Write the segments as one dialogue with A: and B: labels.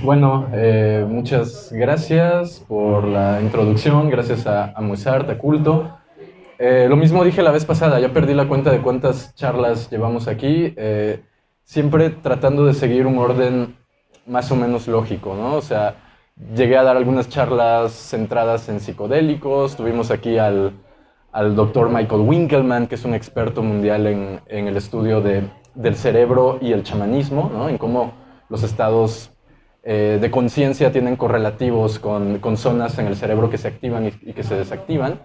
A: Bueno, muchas gracias por la introducción, gracias a Mozart, a Culto. Lo mismo dije la vez pasada, ya perdí la cuenta de cuántas charlas llevamos aquí, siempre tratando de seguir un orden más o menos lógico, ¿no? O sea, llegué a dar algunas charlas centradas en psicodélicos, tuvimos aquí al doctor Michael Winkelmann, que es un experto mundial en el estudio del cerebro y el chamanismo, ¿no? En cómo los estados de conciencia tienen correlativos con zonas en el cerebro que se activan y que se desactivan.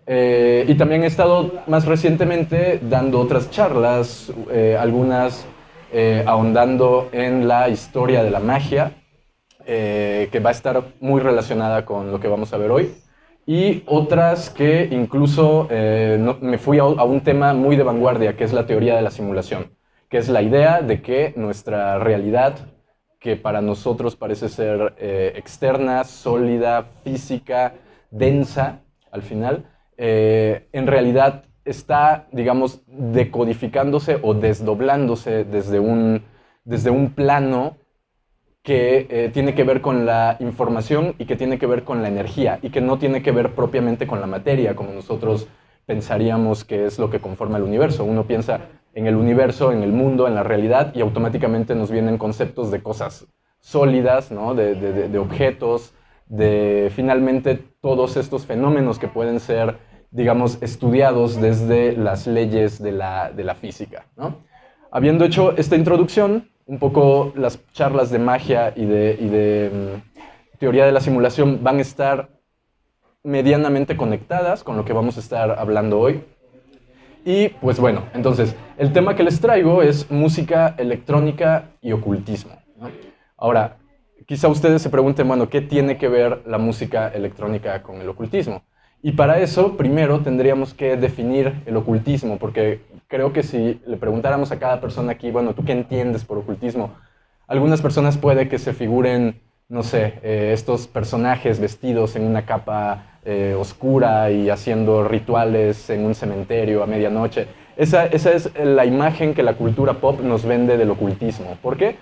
A: Y también he estado más recientemente dando otras charlas, algunas ahondando en la historia de la magia, que va a estar muy relacionada con lo que vamos a ver hoy, y otras que incluso me fui a un tema muy de vanguardia, que es la teoría de la simulación, que es la idea de que nuestra realidad, que para nosotros parece ser externa, sólida, física, densa, al final, en realidad está, digamos, decodificándose o desdoblándose desde un plano que tiene que ver con la información y que tiene que ver con la energía y que no tiene que ver propiamente con la materia, como nosotros pensaríamos que es lo que conforma el universo. Uno piensa en el universo, en el mundo, en la realidad, y automáticamente nos vienen conceptos de cosas sólidas, ¿no? de objetos, de finalmente todos estos fenómenos que pueden ser, digamos, estudiados desde las leyes de la física, ¿no? Habiendo hecho esta introducción, un poco las charlas de magia y de teoría de la simulación van a estar medianamente conectadas con lo que vamos a estar hablando hoy. Y pues bueno, entonces, el tema que les traigo es música electrónica y ocultismo, ¿no? Ahora, quizá ustedes se pregunten, bueno, ¿qué tiene que ver la música electrónica con el ocultismo? Y para eso, primero tendríamos que definir el ocultismo, porque creo que si le preguntáramos a cada persona aquí, bueno, ¿tú qué entiendes por ocultismo? Algunas personas puede que se figuren, no sé, estos personajes vestidos en una capa oscura y haciendo rituales en un cementerio a medianoche. Esa es la imagen que la cultura pop nos vende del ocultismo. ¿Por qué?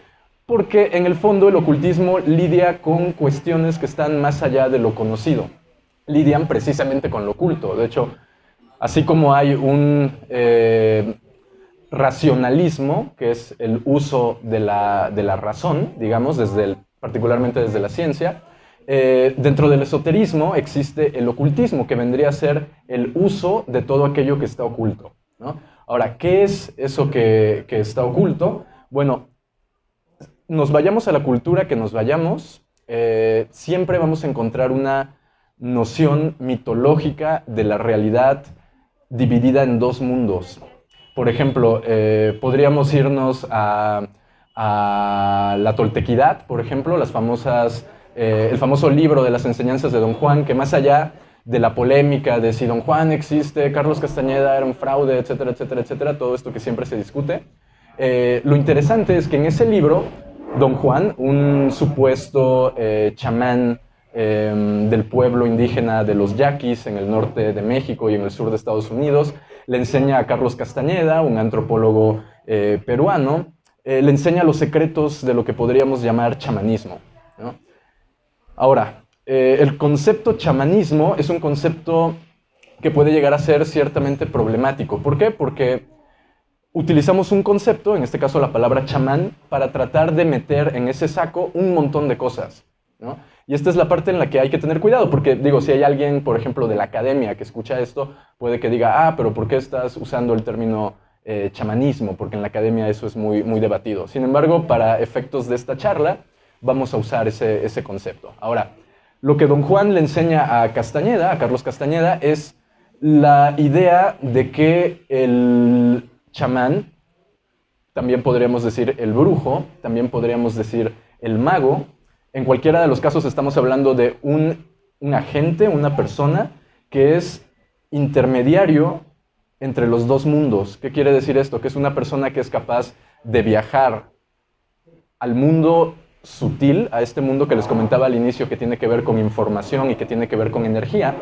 A: Porque en el fondo el ocultismo lidia con cuestiones que están más allá de lo conocido. Lidian precisamente con lo oculto. De hecho, así como hay un racionalismo, que es el uso de la razón, digamos, particularmente desde la ciencia, dentro del esoterismo existe el ocultismo, que vendría a ser el uso de todo aquello que está oculto, ¿no? Ahora, ¿qué es eso que está oculto? Bueno, nos vayamos a la cultura que nos vayamos, siempre vamos a encontrar una noción mitológica de la realidad dividida en dos mundos. Por ejemplo, podríamos irnos a la toltequidad, por ejemplo, el famoso libro de las enseñanzas de Don Juan, que más allá de la polémica de si Don Juan existe, Carlos Castañeda era un fraude, etcétera, etcétera, etcétera, todo esto que siempre se discute, lo interesante es que en ese libro, Don Juan, un supuesto chamán del pueblo indígena de los yaquis en el norte de México y en el sur de Estados Unidos, le enseña a Carlos Castañeda, un antropólogo peruano, le enseña los secretos de lo que podríamos llamar chamanismo, ¿no? Ahora, el concepto chamanismo es un concepto que puede llegar a ser ciertamente problemático. ¿Por qué? Porque utilizamos un concepto, en este caso la palabra chamán, para tratar de meter en ese saco un montón de cosas, ¿no? Y esta es la parte en la que hay que tener cuidado, porque digo, si hay alguien, por ejemplo, de la academia que escucha esto, puede que diga, ah, pero ¿por qué estás usando el término chamanismo? Porque en la academia eso es muy, muy debatido. Sin embargo, para efectos de esta charla, vamos a usar ese concepto. Ahora, lo que Don Juan le enseña a Castañeda, a Carlos Castañeda, es la idea de que el chamán, también podríamos decir el brujo, también podríamos decir el mago. En cualquiera de los casos estamos hablando de un agente, una persona que es intermediario entre los dos mundos. ¿Qué quiere decir esto? Que es una persona que es capaz de viajar al mundo sutil, a este mundo que les comentaba al inicio, que tiene que ver con información y que tiene que ver con energía,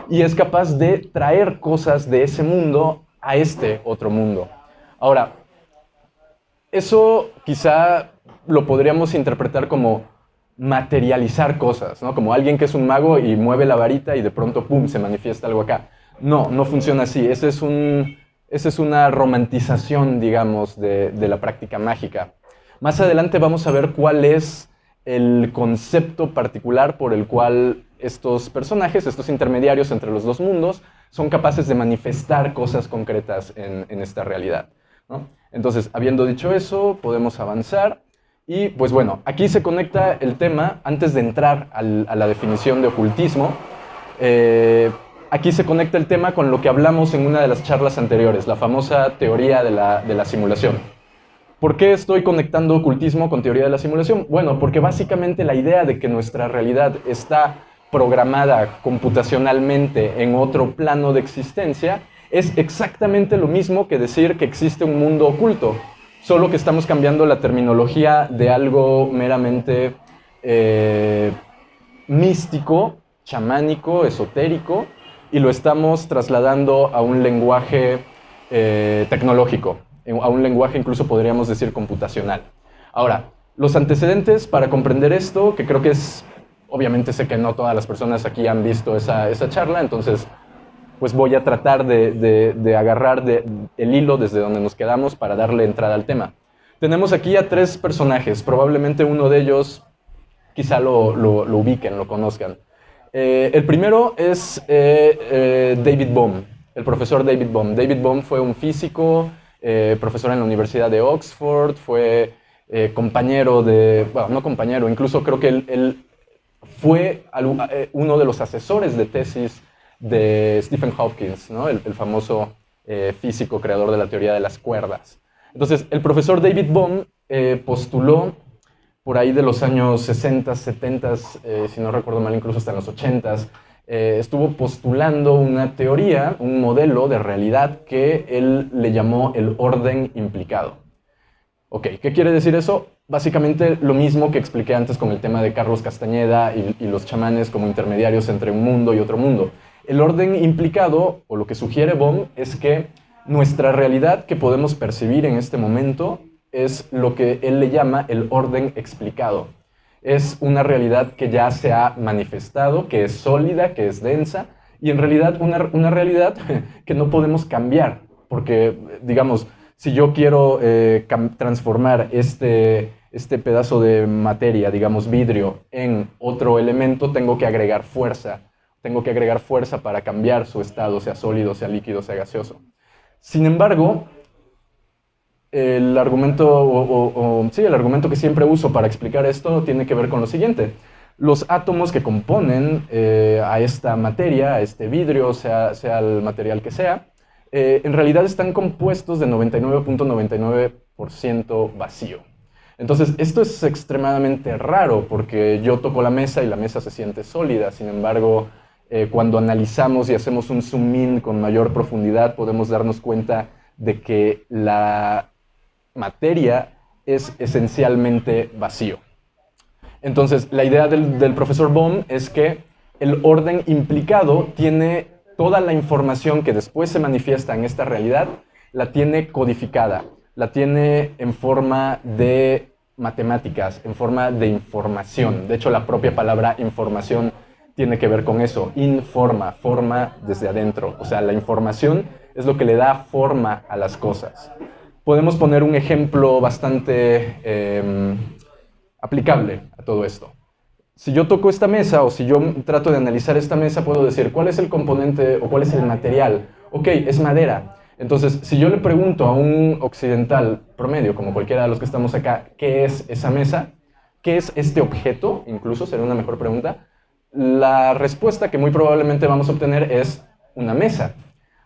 A: y es capaz de traer cosas de ese mundo a este otro mundo. Ahora, eso quizá lo podríamos interpretar como materializar cosas, ¿no? Como alguien que es un mago y mueve la varita y de pronto, ¡pum!, se manifiesta algo acá. No, no funciona así. Esa es una romantización, digamos, de la práctica mágica. Más adelante vamos a ver cuál es el concepto particular por el cual estos personajes, estos intermediarios entre los dos mundos, son capaces de manifestar cosas concretas en esta realidad, ¿no? Entonces, habiendo dicho eso, podemos avanzar. Y pues bueno, aquí se conecta el tema, antes de entrar a la definición de ocultismo, aquí se conecta el tema con lo que hablamos en una de las charlas anteriores, la famosa teoría de la simulación. ¿Por qué estoy conectando ocultismo con teoría de la simulación? Bueno, porque básicamente la idea de que nuestra realidad está programada computacionalmente en otro plano de existencia es exactamente lo mismo que decir que existe un mundo oculto, solo que estamos cambiando la terminología de algo meramente místico, chamánico, esotérico, y lo estamos trasladando a un lenguaje tecnológico, a un lenguaje incluso podríamos decir computacional. Ahora, los antecedentes para comprender esto, que creo que es, obviamente sé que no todas las personas aquí han visto esa charla, entonces pues voy a tratar de agarrar el hilo desde donde nos quedamos para darle entrada al tema. Tenemos aquí a tres personajes, probablemente uno de ellos quizá lo ubiquen, lo conozcan. El primero es David Bohm, el profesor David Bohm. David Bohm fue un físico, profesor en la Universidad de Oxford, fue compañero bueno, no compañero, incluso creo que él fue uno de los asesores de tesis de Stephen Hawking, ¿no? el famoso físico creador de la teoría de las cuerdas. Entonces, el profesor David Bohm postuló por ahí de los años 60, 70, si no recuerdo mal, incluso hasta en los 80, estuvo postulando una teoría, un modelo de realidad que él le llamó el orden implicado. Ok, ¿qué quiere decir eso? Básicamente lo mismo que expliqué antes con el tema de Carlos Castañeda y los chamanes como intermediarios entre un mundo y otro mundo. El orden implicado, o lo que sugiere Bohm, es que nuestra realidad que podemos percibir en este momento es lo que él le llama el orden explicado. Es una realidad que ya se ha manifestado, que es sólida, que es densa, y en realidad una realidad que no podemos cambiar, porque, digamos, si yo quiero transformar este pedazo de materia, digamos vidrio, en otro elemento, tengo que agregar fuerza. Tengo que agregar fuerza para cambiar su estado, sea sólido, sea líquido, sea gaseoso. Sin embargo, el argumento, sí, el argumento que siempre uso para explicar esto tiene que ver con lo siguiente. Los átomos que componen a esta materia, a este vidrio, sea el material que sea, en realidad están compuestos de 99.99% vacío. Entonces, esto es extremadamente raro porque yo toco la mesa y la mesa se siente sólida. Sin embargo, cuando analizamos y hacemos un zoom in con mayor profundidad, podemos darnos cuenta de que la materia es esencialmente vacío. Entonces, la idea del profesor Bohm es que el orden implicado tiene toda la información que después se manifiesta en esta realidad, la tiene codificada, la tiene en forma de matemáticas, en forma de información. De hecho, la propia palabra información tiene que ver con eso, informa, forma desde adentro. O sea, la información es lo que le da forma a las cosas. Podemos poner un ejemplo bastante aplicable a todo esto. Si yo toco esta mesa o si yo trato de analizar esta mesa, puedo decir, ¿cuál es el componente o cuál es el material? Ok, es madera. Entonces, si yo le pregunto a un occidental promedio, como cualquiera de los que estamos acá, ¿qué es esa mesa? ¿Qué es este objeto? Incluso sería una mejor pregunta. La respuesta que muy probablemente vamos a obtener es una mesa.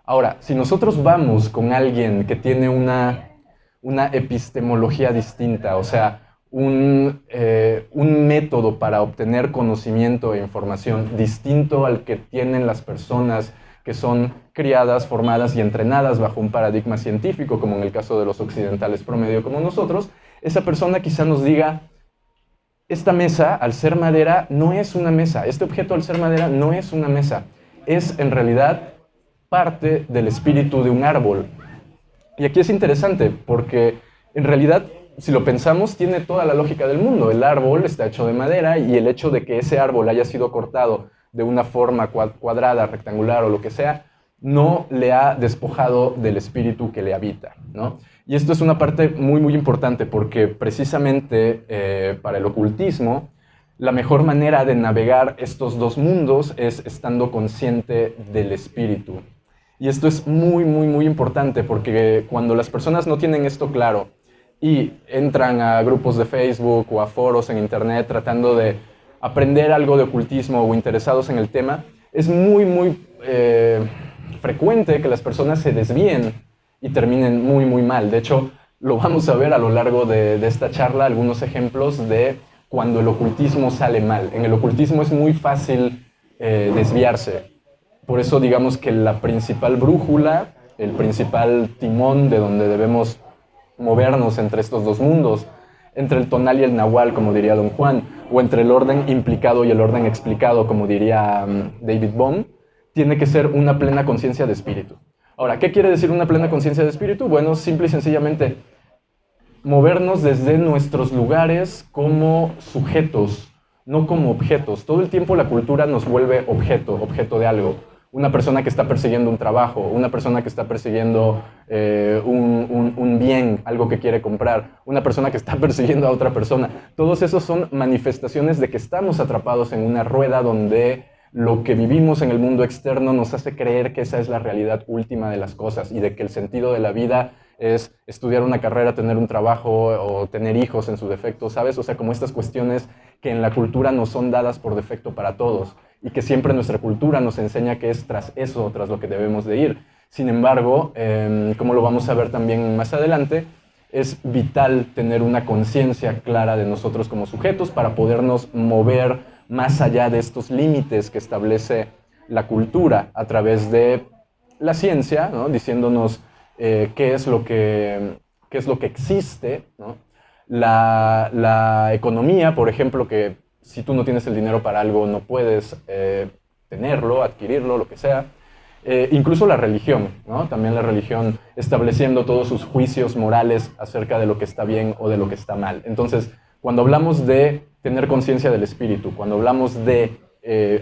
A: Ahora, si nosotros vamos con alguien que tiene una epistemología distinta, o sea, un método para obtener conocimiento e información distinto al que tienen las personas que son criadas, formadas y entrenadas bajo un paradigma científico, como en el caso de los occidentales promedio como nosotros, esa persona quizá nos diga, esta mesa, al ser madera, no es una mesa. Este objeto, al ser madera, no es una mesa. Es, en realidad, parte del espíritu de un árbol. Y aquí es interesante, porque, en realidad, si lo pensamos, tiene toda la lógica del mundo. El árbol está hecho de madera y el hecho de que ese árbol haya sido cortado de una forma cuadrada, rectangular o lo que sea, no le ha despojado del espíritu que le habita, ¿no? Y esto es una parte muy, muy importante porque precisamente para el ocultismo, la mejor manera de navegar estos dos mundos es estando consciente del espíritu. Y esto es muy, muy, muy importante porque cuando las personas no tienen esto claro y entran a grupos de Facebook o a foros en internet tratando de aprender algo de ocultismo o interesados en el tema, es muy, muy frecuente que las personas se desvíen y terminen muy, muy mal. De hecho, lo vamos a ver a lo largo de esta charla, algunos ejemplos de cuando el ocultismo sale mal. En el ocultismo es muy fácil desviarse. Por eso digamos que la principal brújula, el principal timón de donde debemos movernos entre estos dos mundos, entre el tonal y el nahual, como diría Don Juan, o entre el orden implicado y el orden explicado, como diría David Bohm, tiene que ser una plena conciencia de espíritu. Ahora, ¿qué quiere decir una plena conciencia de espíritu? Bueno, simple y sencillamente movernos desde nuestros lugares como sujetos, no como objetos. Todo el tiempo la cultura nos vuelve objeto de algo. Una persona que está persiguiendo un trabajo, una persona que está persiguiendo un bien, algo que quiere comprar, una persona que está persiguiendo a otra persona. Todos esos son manifestaciones de que estamos atrapados en una rueda donde lo que vivimos en el mundo externo nos hace creer que esa es la realidad última de las cosas y de que el sentido de la vida es estudiar una carrera, tener un trabajo o tener hijos en su defecto, ¿sabes? O sea, como estas cuestiones que en la cultura nos son dadas por defecto para todos y que siempre nuestra cultura nos enseña que es tras eso, tras lo que debemos de ir. Sin embargo, como lo vamos a ver también más adelante, es vital tener una conciencia clara de nosotros como sujetos para podernos mover más allá de estos límites que establece la cultura a través de la ciencia, ¿no? Diciéndonos qué es lo que existe, ¿no? La economía, por ejemplo, que si tú no tienes el dinero para algo no puedes tenerlo, adquirirlo, lo que sea. Incluso la religión, ¿no? También la religión estableciendo todos sus juicios morales acerca de lo que está bien o de lo que está mal. Entonces, cuando hablamos de tener conciencia del espíritu, cuando hablamos de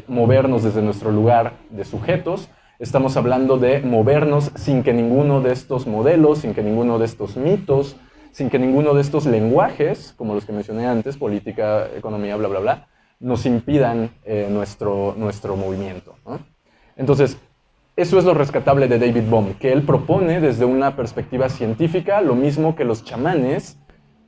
A: movernos desde nuestro lugar de sujetos, estamos hablando de movernos sin que ninguno de estos modelos, sin que ninguno de estos mitos, sin que ninguno de estos lenguajes, como los que mencioné antes, política, economía, bla, bla, bla, nos impidan nuestro movimiento, ¿no? Entonces, eso es lo rescatable de David Bohm, que él propone desde una perspectiva científica lo mismo que los chamanes,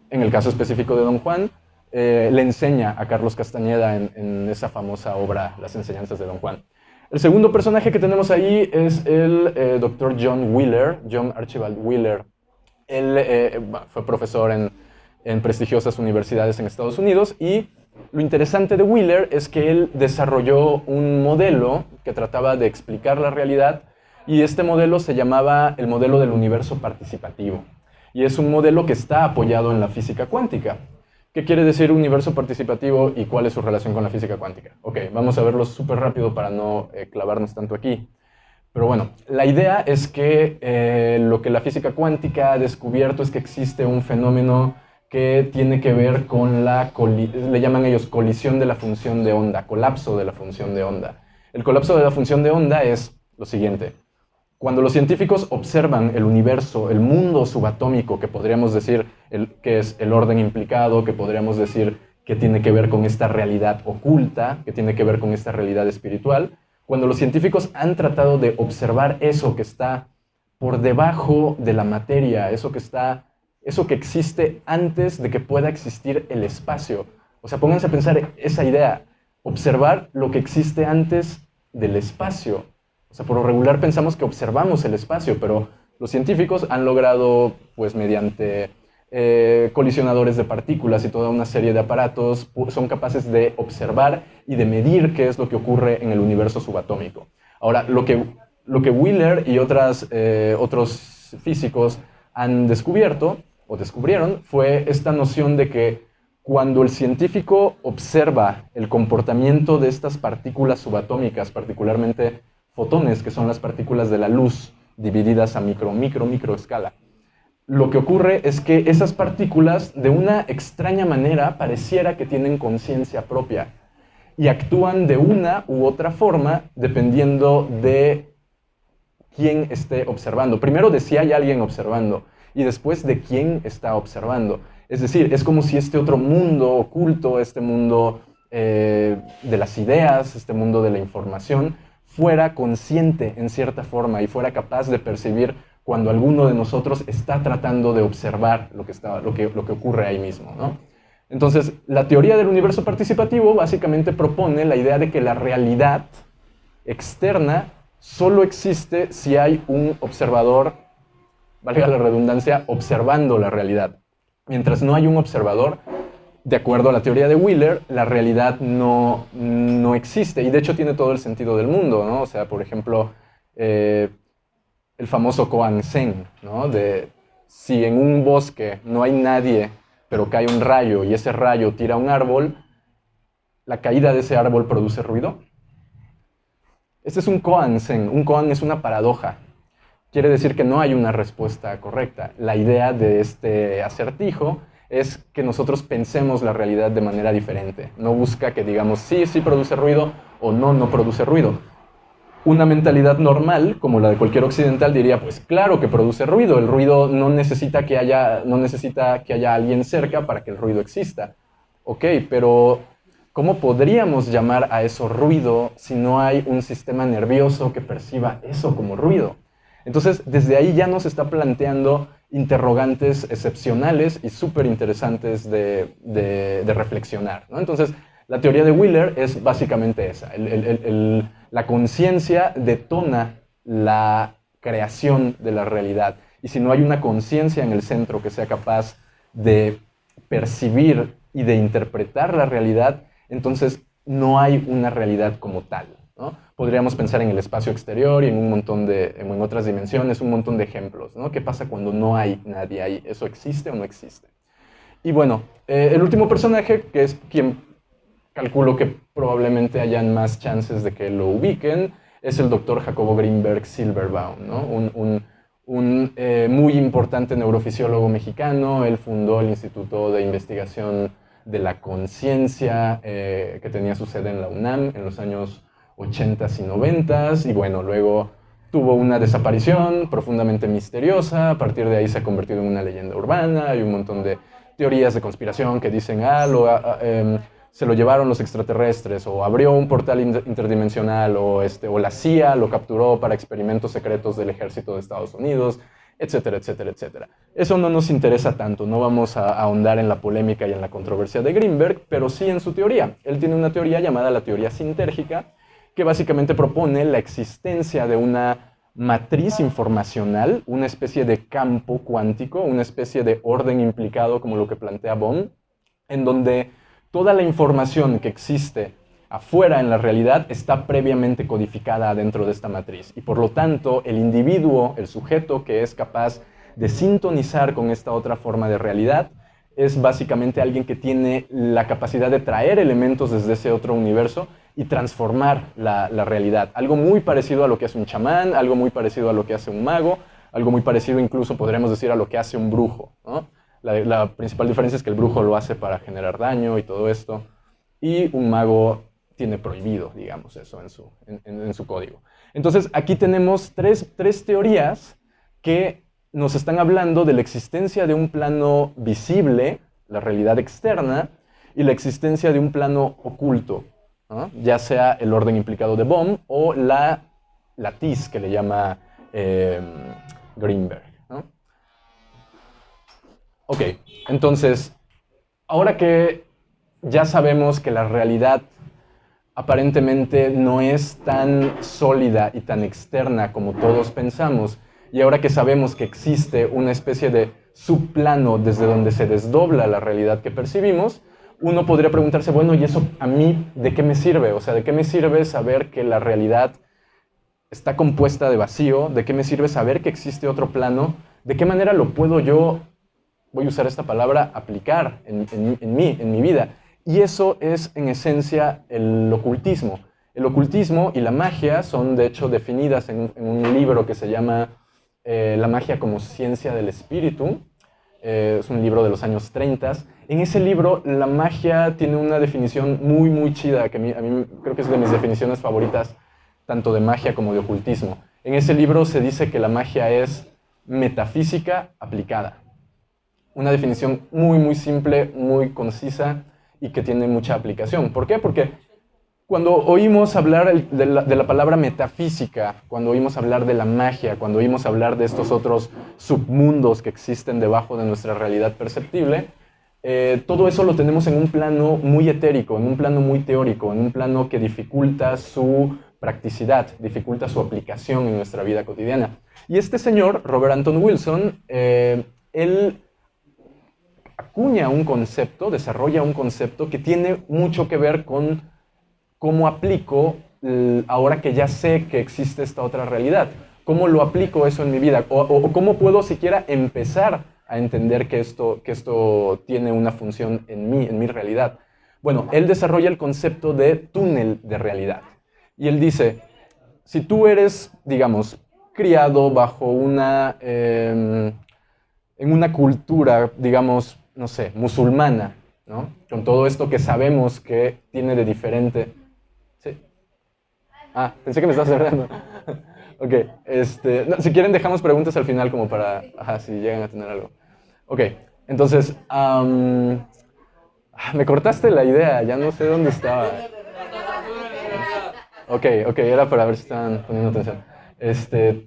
A: en el caso específico de Don Juan, le enseña a Carlos Castañeda en esa famosa obra, Las enseñanzas de Don Juan. El segundo personaje que tenemos ahí es el Dr. John Wheeler, John Archibald Wheeler. Él fue profesor en prestigiosas universidades en Estados Unidos y lo interesante de Wheeler es que él desarrolló un modelo que trataba de explicar la realidad y este modelo se llamaba el modelo del universo participativo. Y es un modelo que está apoyado en la física cuántica. ¿Qué quiere decir universo participativo y cuál es su relación con la física cuántica? Ok, vamos a verlo súper rápido para no clavarnos tanto aquí. Pero bueno, la idea es que lo que la física cuántica ha descubierto es que existe un fenómeno que tiene que ver con le llaman ellos colisión de la función de onda, colapso de la función de onda. El colapso de la función de onda es lo siguiente. Cuando los científicos observan el universo, el mundo subatómico, que podríamos decir que es el orden implicado, que podríamos decir que tiene que ver con esta realidad oculta, que tiene que ver con esta realidad espiritual, cuando los científicos han tratado de observar eso que está por debajo de la materia, eso que existe antes de que pueda existir el espacio. O sea, pónganse a pensar esa idea, observar lo que existe antes del espacio. O sea, por lo regular pensamos que observamos el espacio, pero los científicos han logrado, pues mediante colisionadores de partículas y toda una serie de aparatos, son capaces de observar y de medir qué es lo que ocurre en el universo subatómico. Ahora, lo que Wheeler y otros físicos han descubierto, o descubrieron, fue esta noción de que cuando el científico observa el comportamiento de estas partículas subatómicas, particularmente fotones, que son las partículas de la luz divididas a micro escala, lo que ocurre es que esas partículas, de una extraña manera, pareciera que tienen conciencia propia y actúan de una u otra forma dependiendo de quién esté observando. Primero de si hay alguien observando y después de quién está observando. Es decir, es como si este otro mundo oculto, este mundo de las ideas, este mundo de la información, fuera consciente en cierta forma y fuera capaz de percibir cuando alguno de nosotros está tratando de observar lo que ocurre ahí mismo, ¿no? Entonces, la teoría del universo participativo básicamente propone la idea de que la realidad externa solo existe si hay un observador, valga la redundancia, observando la realidad. Mientras no hay un observador, de acuerdo a la teoría de Wheeler, la realidad no existe. Y de hecho tiene todo el sentido del mundo, ¿no? O sea, por ejemplo, el famoso koan sen, ¿no? De si en un bosque no hay nadie, pero cae un rayo y ese rayo tira un árbol, ¿la caída de ese árbol produce ruido? Este es un koan sen. Un koan es una paradoja. Quiere decir que no hay una respuesta correcta. La idea de este acertijo es que nosotros pensemos la realidad de manera diferente. No busca que digamos sí, sí produce ruido o no, no produce ruido. Una mentalidad normal, como la de cualquier occidental, diría, pues claro que produce ruido. El ruido no necesita que haya alguien cerca para que el ruido exista. Ok, pero ¿cómo podríamos llamar a eso ruido si no hay un sistema nervioso que perciba eso como ruido? Entonces, desde ahí ya nos está planteando interrogantes excepcionales y súper interesantes de reflexionar, ¿no? Entonces, la teoría de Wheeler es básicamente esa. La conciencia detona la creación de la realidad. Y si no hay una conciencia en el centro que sea capaz de percibir y de interpretar la realidad, entonces no hay una realidad como tal, ¿no? Podríamos pensar en el espacio exterior y en otras dimensiones, un montón de ejemplos, ¿no? ¿Qué pasa cuando no hay nadie ahí? ¿Eso existe o no existe? Y bueno, el último personaje, que es quien calculo que probablemente hayan más chances de que lo ubiquen, es el doctor Jacobo Grinberg Silverbaum, ¿no? Un muy importante neurofisiólogo mexicano. Él fundó el Instituto de Investigación de la Conciencia, que tenía su sede en la UNAM en los años 80s y 90s, y bueno, luego tuvo una desaparición profundamente misteriosa. A partir de ahí se ha convertido en una leyenda urbana. Hay un montón de teorías de conspiración que dicen, se lo llevaron los extraterrestres, o abrió un portal interdimensional, o la CIA lo capturó para experimentos secretos del ejército de Estados Unidos, etcétera, etcétera, etcétera. Eso no nos interesa tanto, no vamos a ahondar en la polémica y en la controversia de Grinberg, pero sí en su teoría. Él tiene una teoría llamada la teoría sintérgica, que básicamente propone la existencia de una matriz informacional, una especie de campo cuántico, una especie de orden implicado, como lo que plantea Bohm, en donde toda la información que existe afuera en la realidad está previamente codificada dentro de esta matriz. Y por lo tanto, el individuo, el sujeto que es capaz de sintonizar con esta otra forma de realidad, es básicamente alguien que tiene la capacidad de traer elementos desde ese otro universo y transformar la realidad. Algo muy parecido a lo que hace un chamán, algo muy parecido a lo que hace un mago, algo muy parecido incluso podríamos decir a lo que hace un brujo, ¿no? La principal diferencia es que el brujo lo hace para generar daño y todo esto, y un mago tiene prohibido, digamos, eso en su código. Entonces, aquí tenemos tres teorías que nos están hablando de la existencia de un plano visible, la realidad externa, y la existencia de un plano oculto, ¿no? Ya sea el orden implicado de Bohm o la latiz que le llama Greenberg, ¿no? Ok, entonces, ahora que ya sabemos que la realidad aparentemente no es tan sólida y tan externa como todos pensamos, y ahora que sabemos que existe una especie de subplano desde donde se desdobla la realidad que percibimos, uno podría preguntarse, bueno, ¿y eso a mí de qué me sirve? O sea, ¿de qué me sirve saber que la realidad está compuesta de vacío? ¿De qué me sirve saber que existe otro plano? ¿De qué manera lo puedo yo, voy a usar esta palabra, aplicar en mi vida? Y eso es, en esencia, el ocultismo. El ocultismo y la magia son, de hecho, definidas en un libro que se llama La magia como ciencia del espíritu. Es un libro de los años 30. En ese libro, la magia tiene una definición muy, muy chida, que a mí creo que es de mis definiciones favoritas, tanto de magia como de ocultismo. En ese libro se dice que la magia es metafísica aplicada. Una definición muy, muy simple, muy concisa y que tiene mucha aplicación. ¿Por qué? Porque cuando oímos hablar de la palabra metafísica, cuando oímos hablar de la magia, cuando oímos hablar de estos otros submundos que existen debajo de nuestra realidad perceptible, todo eso lo tenemos en un plano muy etérico, en un plano muy teórico, en un plano que dificulta su practicidad, dificulta su aplicación en nuestra vida cotidiana. Y este señor, Robert Anton Wilson, él acuña un concepto, desarrolla un concepto que tiene mucho que ver con cómo aplico, ahora que ya sé que existe esta otra realidad, cómo lo aplico eso en mi vida, o cómo puedo siquiera empezar a entender que esto tiene una función en mi realidad. Bueno, él desarrolla el concepto de túnel de realidad. Y él dice, si tú eres, digamos, criado bajo en una cultura, digamos, no sé, musulmana, ¿no? Con todo esto que sabemos que tiene de diferente. ¿Sí? Ah, pensé que me estabas hablando. Ok, no, si quieren dejamos preguntas al final como para, si llegan a tener algo. Ok, entonces, me cortaste la idea, ya no sé dónde estaba. Ok, era para ver si estaban poniendo atención.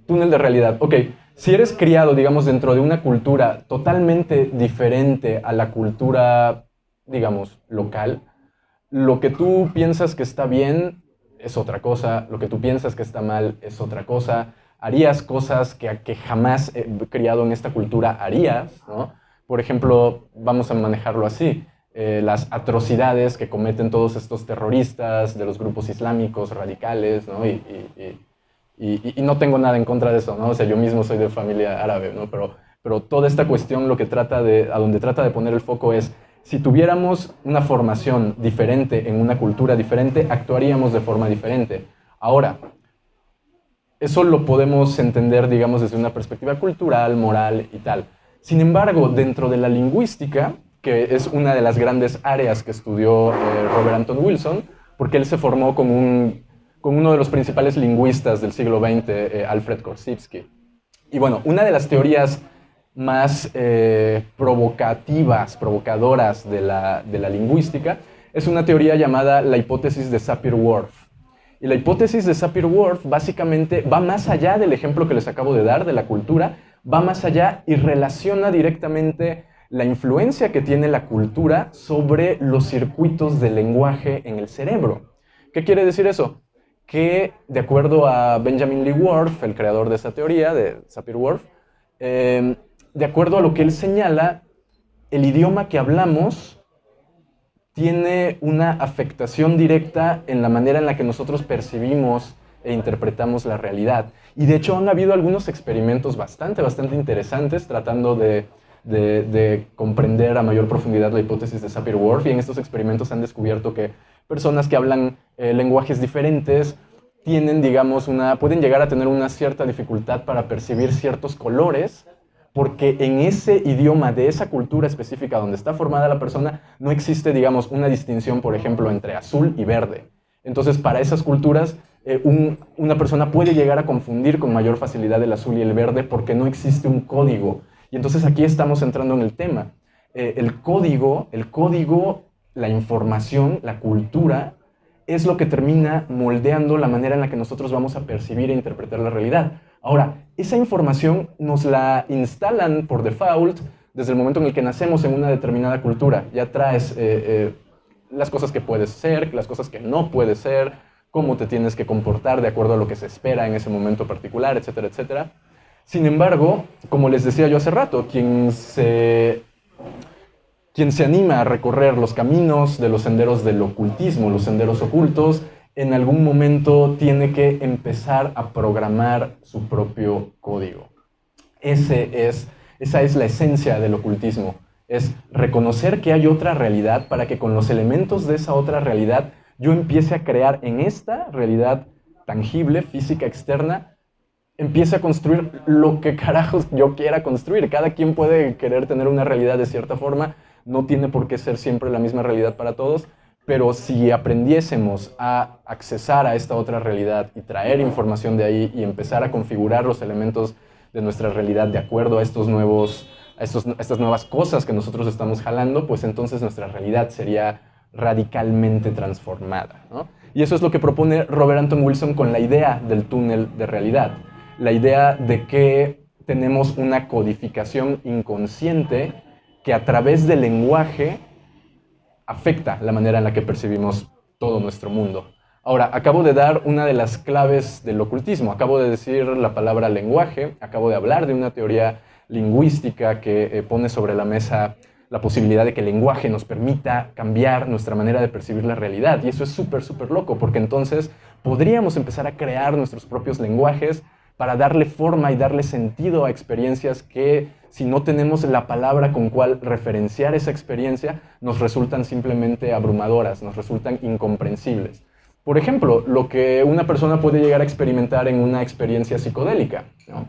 A: Túnel de realidad. Ok, si eres criado, digamos, dentro de una cultura totalmente diferente a la cultura, digamos, local, lo que tú piensas que está bien es otra cosa, lo que tú piensas que está mal es otra cosa, harías cosas que jamás criado en esta cultura harías, ¿no? Por ejemplo, vamos a manejarlo así, las atrocidades que cometen todos estos terroristas de los grupos islámicos radicales, ¿no? Y no tengo nada en contra de eso, ¿no? O sea, yo mismo soy de familia árabe, ¿no? Pero toda esta cuestión a donde trata de poner el foco es, si tuviéramos una formación diferente en una cultura diferente, actuaríamos de forma diferente. Ahora, eso lo podemos entender, digamos, desde una perspectiva cultural, moral y tal. Sin embargo, dentro de la lingüística, que es una de las grandes áreas que estudió Robert Anton Wilson, porque él se formó con uno de los principales lingüistas del siglo XX, Alfred Korzybski. Y bueno, una de las teorías más provocadoras de la lingüística es una teoría llamada la hipótesis de Sapir-Whorf. Y la hipótesis de Sapir-Whorf básicamente va más allá del ejemplo que les acabo de dar de la cultura, va más allá y relaciona directamente la influencia que tiene la cultura sobre los circuitos de lenguaje en el cerebro. ¿Qué quiere decir eso? Que de acuerdo a Benjamin Lee Whorf, el creador de esa teoría, de Sapir-Whorf, de acuerdo a lo que él señala, el idioma que hablamos tiene una afectación directa en la manera en la que nosotros percibimos e interpretamos la realidad. Y de hecho han habido algunos experimentos bastante interesantes tratando de comprender a mayor profundidad la hipótesis de Sapir-Whorf, y en estos experimentos han descubierto que personas que hablan lenguajes diferentes tienen, digamos, pueden llegar a tener una cierta dificultad para percibir ciertos colores, porque en ese idioma de esa cultura específica donde está formada la persona no existe, digamos, una distinción, por ejemplo, entre azul y verde. Entonces, para esas culturas, una persona puede llegar a confundir con mayor facilidad el azul y el verde porque no existe un código. Y entonces aquí estamos entrando en el tema. El código, la información, la cultura, es lo que termina moldeando la manera en la que nosotros vamos a percibir e interpretar la realidad. Ahora, esa información nos la instalan por default desde el momento en el que nacemos en una determinada cultura. Ya traes las cosas que puedes ser, las cosas que no puedes ser, cómo te tienes que comportar de acuerdo a lo que se espera en ese momento particular, etcétera, etcétera. Sin embargo, como les decía yo hace rato, quien se anima a recorrer los caminos de los senderos del ocultismo, los senderos ocultos, en algún momento tiene que empezar a programar su propio código. Esa es la esencia del ocultismo, es reconocer que hay otra realidad para que con los elementos de esa otra realidad yo empiece a crear en esta realidad tangible, física, externa, empiece a construir lo que carajos yo quiera construir. Cada quien puede querer tener una realidad de cierta forma, no tiene por qué ser siempre la misma realidad para todos, pero si aprendiésemos a accesar a esta otra realidad y traer información de ahí y empezar a configurar los elementos de nuestra realidad de acuerdo a estas nuevas cosas que nosotros estamos jalando, pues entonces nuestra realidad sería radicalmente transformada, ¿no? Y eso es lo que propone Robert Anton Wilson con la idea del túnel de realidad. La idea de que tenemos una codificación inconsciente que a través del lenguaje afecta la manera en la que percibimos todo nuestro mundo. Ahora, acabo de dar una de las claves del ocultismo. Acabo de decir la palabra lenguaje, acabo de hablar de una teoría lingüística que pone sobre la mesa la posibilidad de que el lenguaje nos permita cambiar nuestra manera de percibir la realidad. Y eso es súper, súper loco, porque entonces podríamos empezar a crear nuestros propios lenguajes para darle forma y darle sentido a experiencias que, si no tenemos la palabra con cual referenciar esa experiencia, nos resultan simplemente abrumadoras, nos resultan incomprensibles. Por ejemplo, lo que una persona puede llegar a experimentar en una experiencia psicodélica, ¿no?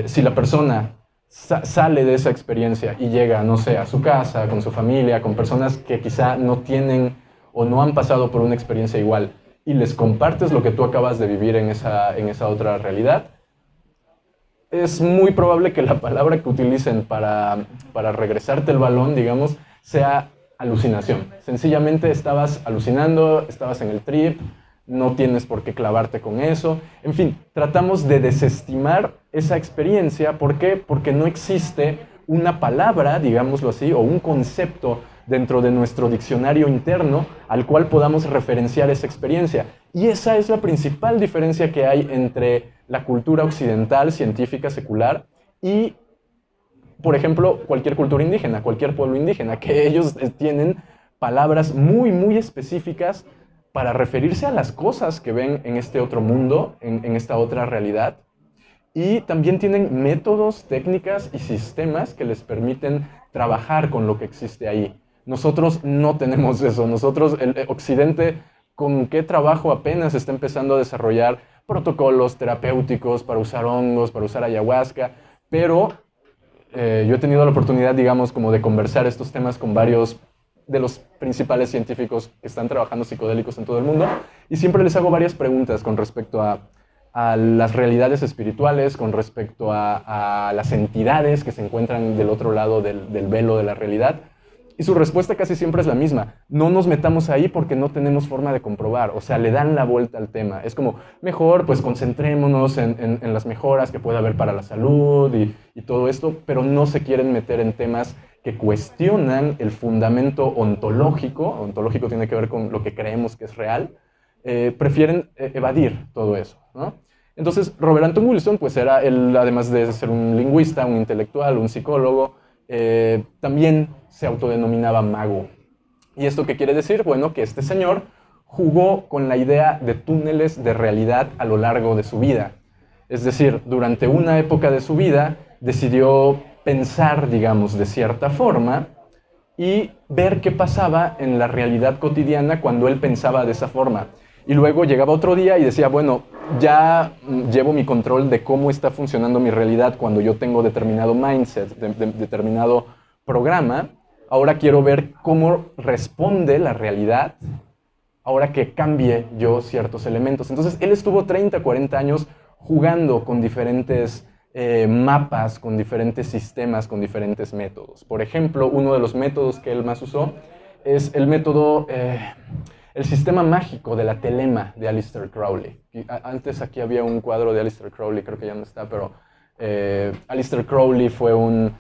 A: Si la persona sale de esa experiencia y llega, no sé, a su casa, con su familia, con personas que quizá no tienen o no han pasado por una experiencia igual, y les compartes lo que tú acabas de vivir en esa otra realidad, es muy probable que la palabra que utilicen para regresarte el balón, digamos, sea alucinación. Sencillamente estabas alucinando, estabas en el trip, no tienes por qué clavarte con eso. En fin, tratamos de desestimar esa experiencia. ¿Por qué? Porque no existe una palabra, digámoslo así, o un concepto dentro de nuestro diccionario interno al cual podamos referenciar esa experiencia. Y esa es la principal diferencia que hay entre la cultura occidental, científica, secular, y, por ejemplo, cualquier cultura indígena, cualquier pueblo indígena, que ellos tienen palabras muy, muy específicas para referirse a las cosas que ven en este otro mundo, en esta otra realidad. Y también tienen métodos, técnicas y sistemas que les permiten trabajar con lo que existe ahí. Nosotros no tenemos eso. Nosotros, el Occidente, ¿con qué trabajo apenas está empezando a desarrollar protocolos terapéuticos para usar hongos, para usar ayahuasca? Pero yo he tenido la oportunidad, digamos, como de conversar estos temas con varios de los principales científicos que están trabajando psicodélicos en todo el mundo, y siempre les hago varias preguntas con respecto a las realidades espirituales, con respecto a las entidades que se encuentran del otro lado del velo de la realidad. Y su respuesta casi siempre es la misma: no nos metamos ahí porque no tenemos forma de comprobar. O sea, le dan la vuelta al tema. Es como, mejor pues concentrémonos en las mejoras que pueda haber para la salud y todo esto, pero no se quieren meter en temas que cuestionan el fundamento ontológico. Ontológico tiene que ver con lo que creemos que es real. Prefieren evadir todo eso, ¿no? Entonces, Robert Anton Wilson, pues era él, además de ser un lingüista, un intelectual, un psicólogo, también se autodenominaba mago. ¿Y esto qué quiere decir? Bueno, que este señor jugó con la idea de túneles de realidad a lo largo de su vida. Es decir, durante una época de su vida decidió pensar, digamos, de cierta forma y ver qué pasaba en la realidad cotidiana cuando él pensaba de esa forma. Y luego llegaba otro día y decía, bueno, ya llevo mi control de cómo está funcionando mi realidad cuando yo tengo determinado mindset, determinado programa. Ahora quiero ver cómo responde la realidad ahora que cambie yo ciertos elementos. Entonces, él estuvo 30, 40 años jugando con diferentes mapas, con diferentes sistemas, con diferentes métodos. Por ejemplo, uno de los métodos que él más usó es el método, el sistema mágico de la telema de Aleister Crowley. Antes aquí había un cuadro de Aleister Crowley, creo que ya no está, pero Aleister Crowley fue un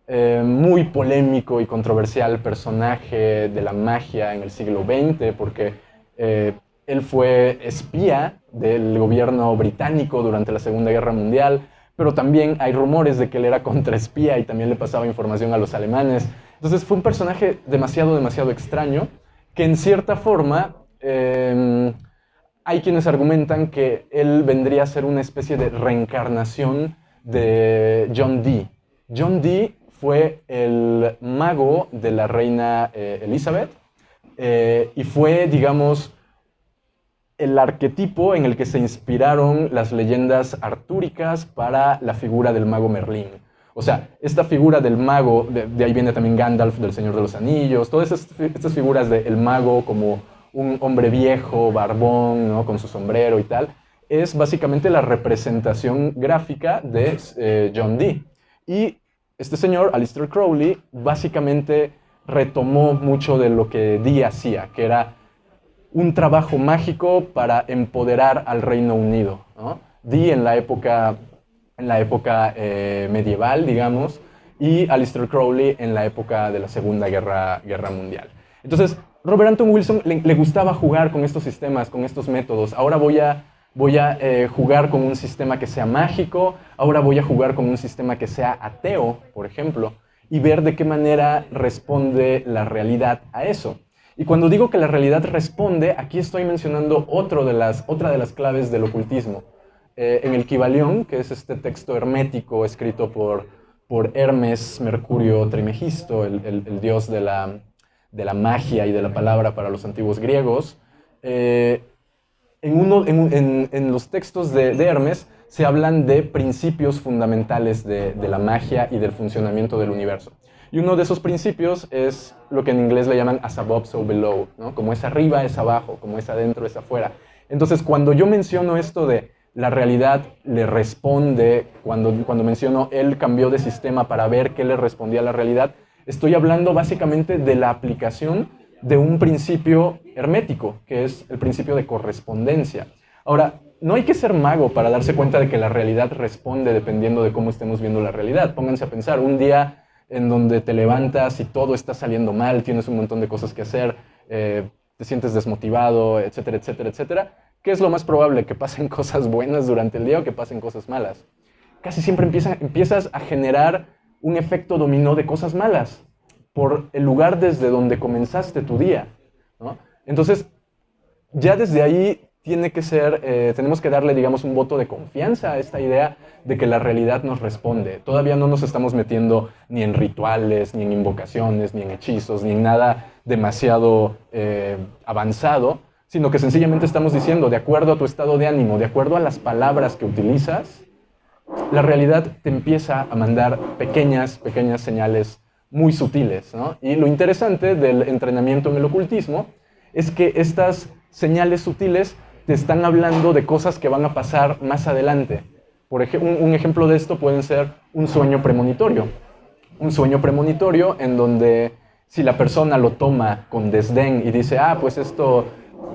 A: muy polémico y controversial personaje de la magia en el siglo XX, porque él fue espía del gobierno británico durante la Segunda Guerra Mundial, pero también hay rumores de que él era contraespía y también le pasaba información a los alemanes. Entonces fue un personaje demasiado, demasiado extraño, que en cierta forma hay quienes argumentan que él vendría a ser una especie de reencarnación de John Dee. John Dee fue el mago de la reina Elizabeth y fue, digamos, el arquetipo en el que se inspiraron las leyendas artúricas para la figura del mago Merlín. O sea, esta figura del mago, de ahí viene también Gandalf del Señor de los Anillos, todas estas figuras del mago como un hombre viejo, barbón, ¿no? Con su sombrero y tal, es básicamente la representación gráfica de John Dee. Y este señor, Aleister Crowley, básicamente retomó mucho de lo que Dee hacía, que era un trabajo mágico para empoderar al Reino Unido, ¿no? Dee en la época medieval, digamos, y Aleister Crowley en la época de la Segunda Guerra Mundial. Entonces, Robert Anton Wilson le gustaba jugar con estos sistemas, con estos métodos. Ahora voy a jugar con un sistema que sea mágico, ahora voy a jugar con un sistema que sea ateo, por ejemplo, y ver de qué manera responde la realidad a eso. Y cuando digo que la realidad responde, aquí estoy mencionando otra de las claves del ocultismo. En el Kybalión, que es este texto hermético escrito por Hermes Mercurio Trimegisto, el dios de la magia y de la palabra para los antiguos griegos, en los textos de Hermes se hablan de principios fundamentales de la magia y del funcionamiento del universo. Y uno de esos principios es lo que en inglés le llaman as above, so below, ¿no? Como es arriba, es abajo, como es adentro, es afuera. Entonces, cuando yo menciono esto de la realidad le responde, cuando menciono él cambió de sistema para ver qué le respondía a la realidad, estoy hablando básicamente de la aplicación de un principio hermético, que es el principio de correspondencia. Ahora, no hay que ser mago para darse cuenta de que la realidad responde dependiendo de cómo estemos viendo la realidad. Pónganse a pensar, un día en donde te levantas y todo está saliendo mal, tienes un montón de cosas que hacer, te sientes desmotivado, etcétera, etcétera, etcétera. ¿Qué es lo más probable? ¿Que pasen cosas buenas durante el día o que pasen cosas malas? Casi siempre empiezas a generar un efecto dominó de cosas malas por el lugar desde donde comenzaste tu día, ¿no? Entonces, ya desde ahí tenemos que darle, digamos, un voto de confianza a esta idea de que la realidad nos responde. Todavía no nos estamos metiendo ni en rituales, ni en invocaciones, ni en hechizos, ni en nada demasiado avanzado, sino que sencillamente estamos diciendo, de acuerdo a tu estado de ánimo, de acuerdo a las palabras que utilizas, la realidad te empieza a mandar pequeñas señales muy sutiles, ¿no? Y lo interesante del entrenamiento en el ocultismo es que estas señales sutiles te están hablando de cosas que van a pasar más adelante. Por ejemplo, un ejemplo de esto puede ser un sueño premonitorio. Un sueño premonitorio en donde si la persona lo toma con desdén y dice, pues esto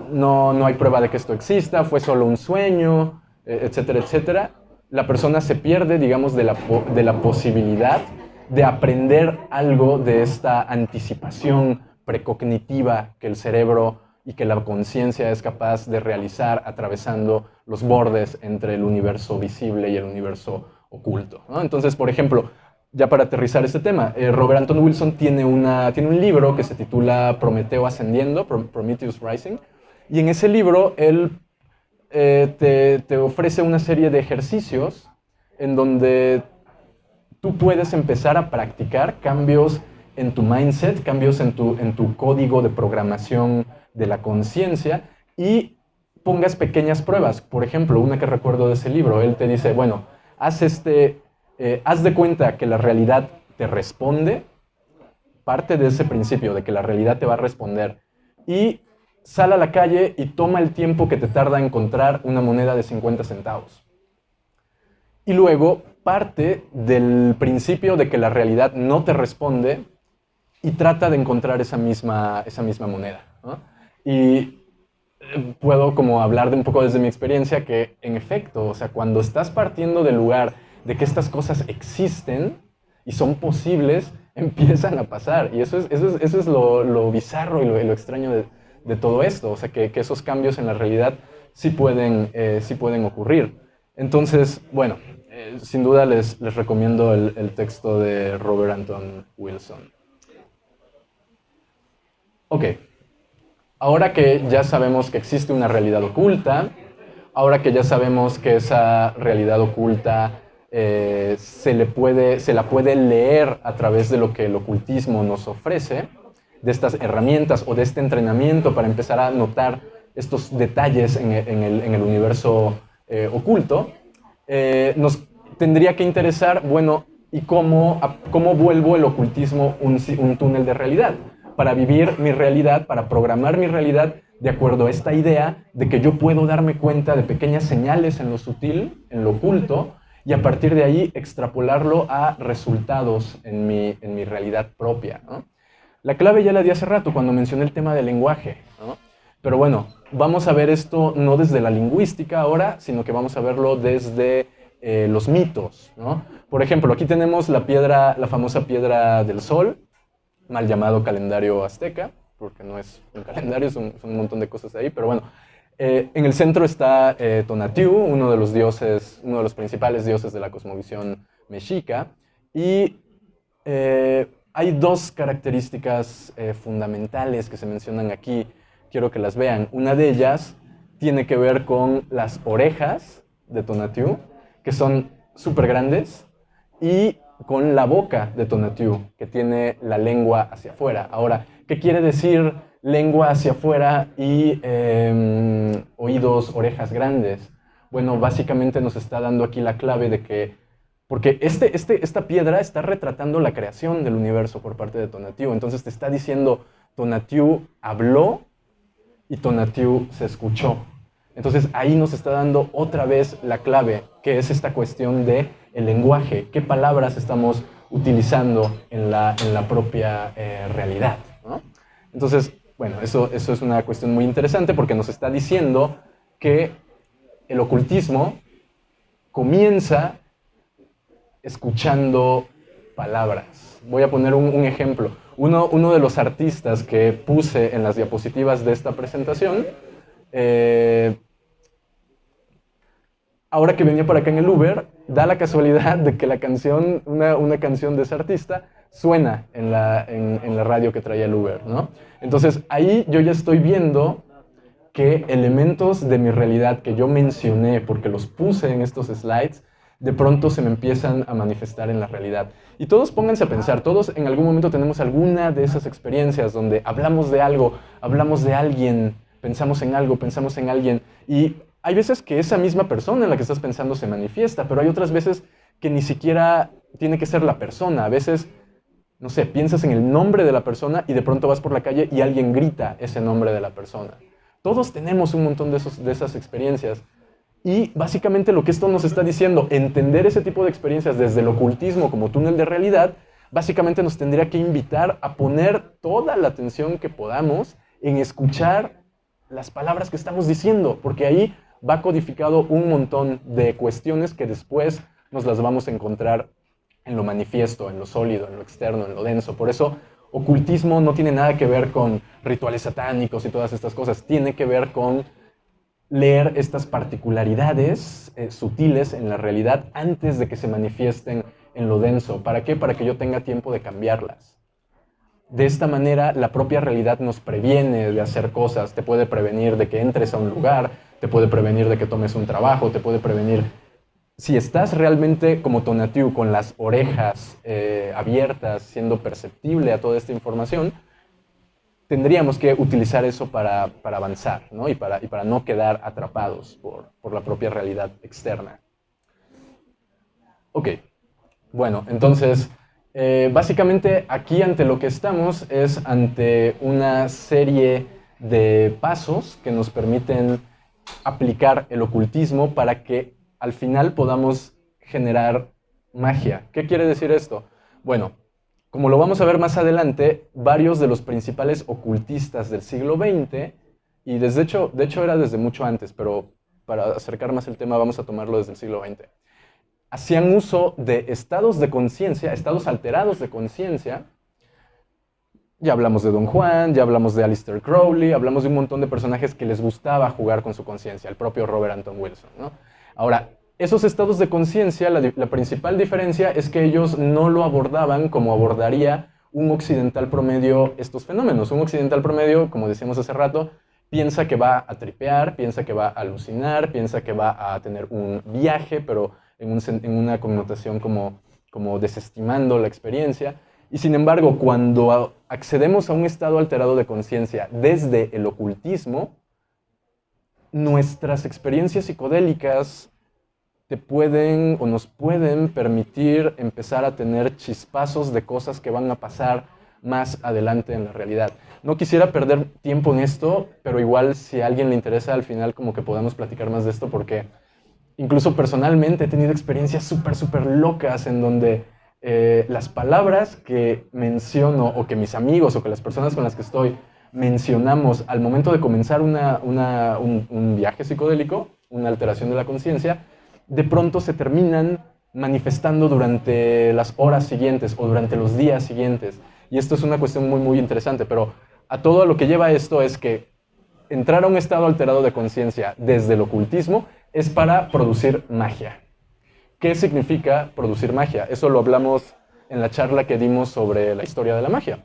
A: no hay prueba de que esto exista, fue solo un sueño, etcétera, etcétera, la persona se pierde, digamos, de la posibilidad de aprender algo de esta anticipación precognitiva que el cerebro y que la conciencia es capaz de realizar atravesando los bordes entre el universo visible y el universo oculto, ¿no? Entonces, por ejemplo, ya para aterrizar este tema, Robert Anton Wilson tiene un libro que se titula Prometeo Ascendiendo, Prometheus Rising, y en ese libro él te ofrece una serie de ejercicios en donde tú puedes empezar a practicar cambios en tu mindset, cambios en tu código de programación de la conciencia y pongas pequeñas pruebas. Por ejemplo, una que recuerdo de ese libro, él te dice, bueno, haz de cuenta que la realidad te responde, parte de ese principio de que la realidad te va a responder, y sal a la calle y toma el tiempo que te tarda encontrar una moneda de 50 centavos. Y luego parte del principio de que la realidad no te responde y trata de encontrar esa misma moneda, ¿no? Y puedo como hablar de un poco desde mi experiencia que, en efecto, o sea, cuando estás partiendo del lugar de que estas cosas existen y son posibles, empiezan a pasar. Y eso es lo bizarro y lo extraño de todo esto. O sea, que esos cambios en la realidad sí pueden ocurrir. Entonces, bueno, sin duda les recomiendo el texto de Robert Anton Wilson. Ok. Ahora que ya sabemos que existe una realidad oculta, ahora que ya sabemos que esa realidad oculta se la puede leer a través de lo que el ocultismo nos ofrece, de estas herramientas o de este entrenamiento para empezar a notar estos detalles en el universo oculto, nos tendría que interesar, bueno, ¿y cómo vuelvo el ocultismo un túnel de realidad? Para vivir mi realidad, para programar mi realidad de acuerdo a esta idea de que yo puedo darme cuenta de pequeñas señales en lo sutil, en lo oculto, y a partir de ahí extrapolarlo a resultados en mi realidad propia, ¿no? La clave ya la di hace rato cuando mencioné el tema del lenguaje, ¿no? Pero bueno, vamos a ver esto no desde la lingüística ahora, sino que vamos a verlo desde los mitos, ¿no? Por ejemplo, aquí tenemos la famosa piedra del sol, mal llamado calendario azteca, porque no es un calendario, son un montón de cosas ahí, pero bueno. En el centro está Tonatiuh, uno de los principales dioses de la cosmovisión mexica, y hay dos características fundamentales que se mencionan aquí, quiero que las vean. Una de ellas tiene que ver con las orejas de Tonatiuh, que son súper grandes, y con la boca de Tonatiuh, que tiene la lengua hacia afuera. Ahora, ¿qué quiere decir lengua hacia afuera y oídos, orejas grandes? Bueno, básicamente nos está dando aquí la clave de que, porque esta piedra está retratando la creación del universo por parte de Tonatiuh, entonces te está diciendo, Tonatiuh habló y Tonatiuh se escuchó. Entonces ahí nos está dando otra vez la clave, que es esta cuestión de el lenguaje, qué palabras estamos utilizando en la propia realidad, ¿no? Entonces, bueno, eso es una cuestión muy interesante porque nos está diciendo que el ocultismo comienza escuchando palabras. Voy a poner un ejemplo. Uno de los artistas que puse en las diapositivas de esta presentación, ahora que venía por acá en el Uber, da la casualidad de que la canción, una canción de ese artista, suena en la radio que traía el Uber, ¿no? Entonces ahí yo ya estoy viendo que elementos de mi realidad que yo mencioné porque los puse en estos slides, de pronto se me empiezan a manifestar en la realidad. Y todos pónganse a pensar, todos en algún momento tenemos alguna de esas experiencias donde hablamos de algo, hablamos de alguien, pensamos en algo, pensamos en alguien, y hay veces que esa misma persona en la que estás pensando se manifiesta, pero hay otras veces que ni siquiera tiene que ser la persona. A veces, no sé, piensas en el nombre de la persona y de pronto vas por la calle y alguien grita ese nombre de la persona. Todos tenemos un montón de esas experiencias. Y básicamente lo que esto nos está diciendo, entender ese tipo de experiencias desde el ocultismo como túnel de realidad, básicamente nos tendría que invitar a poner toda la atención que podamos en escuchar las palabras que estamos diciendo, porque ahí va codificado un montón de cuestiones que después nos las vamos a encontrar en lo manifiesto, en lo sólido, en lo externo, en lo denso. Por eso, ocultismo no tiene nada que ver con rituales satánicos y todas estas cosas, tiene que ver con leer estas particularidades sutiles en la realidad antes de que se manifiesten en lo denso. ¿Para qué? Para que yo tenga tiempo de cambiarlas. De esta manera, la propia realidad nos previene de hacer cosas, te puede prevenir de que entres a un lugar, te puede prevenir de que tomes un trabajo, te puede prevenir. Si estás realmente como Tonatiuh, con las orejas abiertas, siendo perceptible a toda esta información, tendríamos que utilizar eso para avanzar, ¿no? Y para no quedar atrapados por la propia realidad externa. Ok, bueno, entonces, básicamente aquí ante lo que estamos es ante una serie de pasos que nos permiten aplicar el ocultismo para que al final podamos generar magia. ¿Qué quiere decir esto? Bueno, como lo vamos a ver más adelante, varios de los principales ocultistas del siglo XX, y de hecho era desde mucho antes, pero para acercar más el tema vamos a tomarlo desde el siglo XX, hacían uso de estados de conciencia, estados alterados de conciencia. Ya hablamos de Don Juan, ya hablamos de Aleister Crowley, hablamos de un montón de personajes que les gustaba jugar con su conciencia, el propio Robert Anton Wilson, ¿no? Ahora, esos estados de conciencia, la principal diferencia es que ellos no lo abordaban como abordaría un occidental promedio estos fenómenos. Un occidental promedio, como decíamos hace rato, piensa que va a tripear, piensa que va a alucinar, piensa que va a tener un viaje, pero en una connotación como desestimando la experiencia. Y sin embargo, cuando accedemos a un estado alterado de conciencia desde el ocultismo, nuestras experiencias psicodélicas te pueden o nos pueden permitir empezar a tener chispazos de cosas que van a pasar más adelante en la realidad. No quisiera perder tiempo en esto, pero igual si a alguien le interesa, al final como que podamos platicar más de esto, porque incluso personalmente he tenido experiencias súper locas en donde las palabras que menciono o que mis amigos o que las personas con las que estoy mencionamos al momento de comenzar un viaje psicodélico, una alteración de la conciencia, de pronto se terminan manifestando durante las horas siguientes o durante los días siguientes. Y esto es una cuestión muy interesante, pero a todo lo que lleva esto es que entrar a un estado alterado de conciencia desde el ocultismo es para producir magia. ¿Qué significa producir magia? Eso lo hablamos en la charla que dimos sobre la historia de la magia.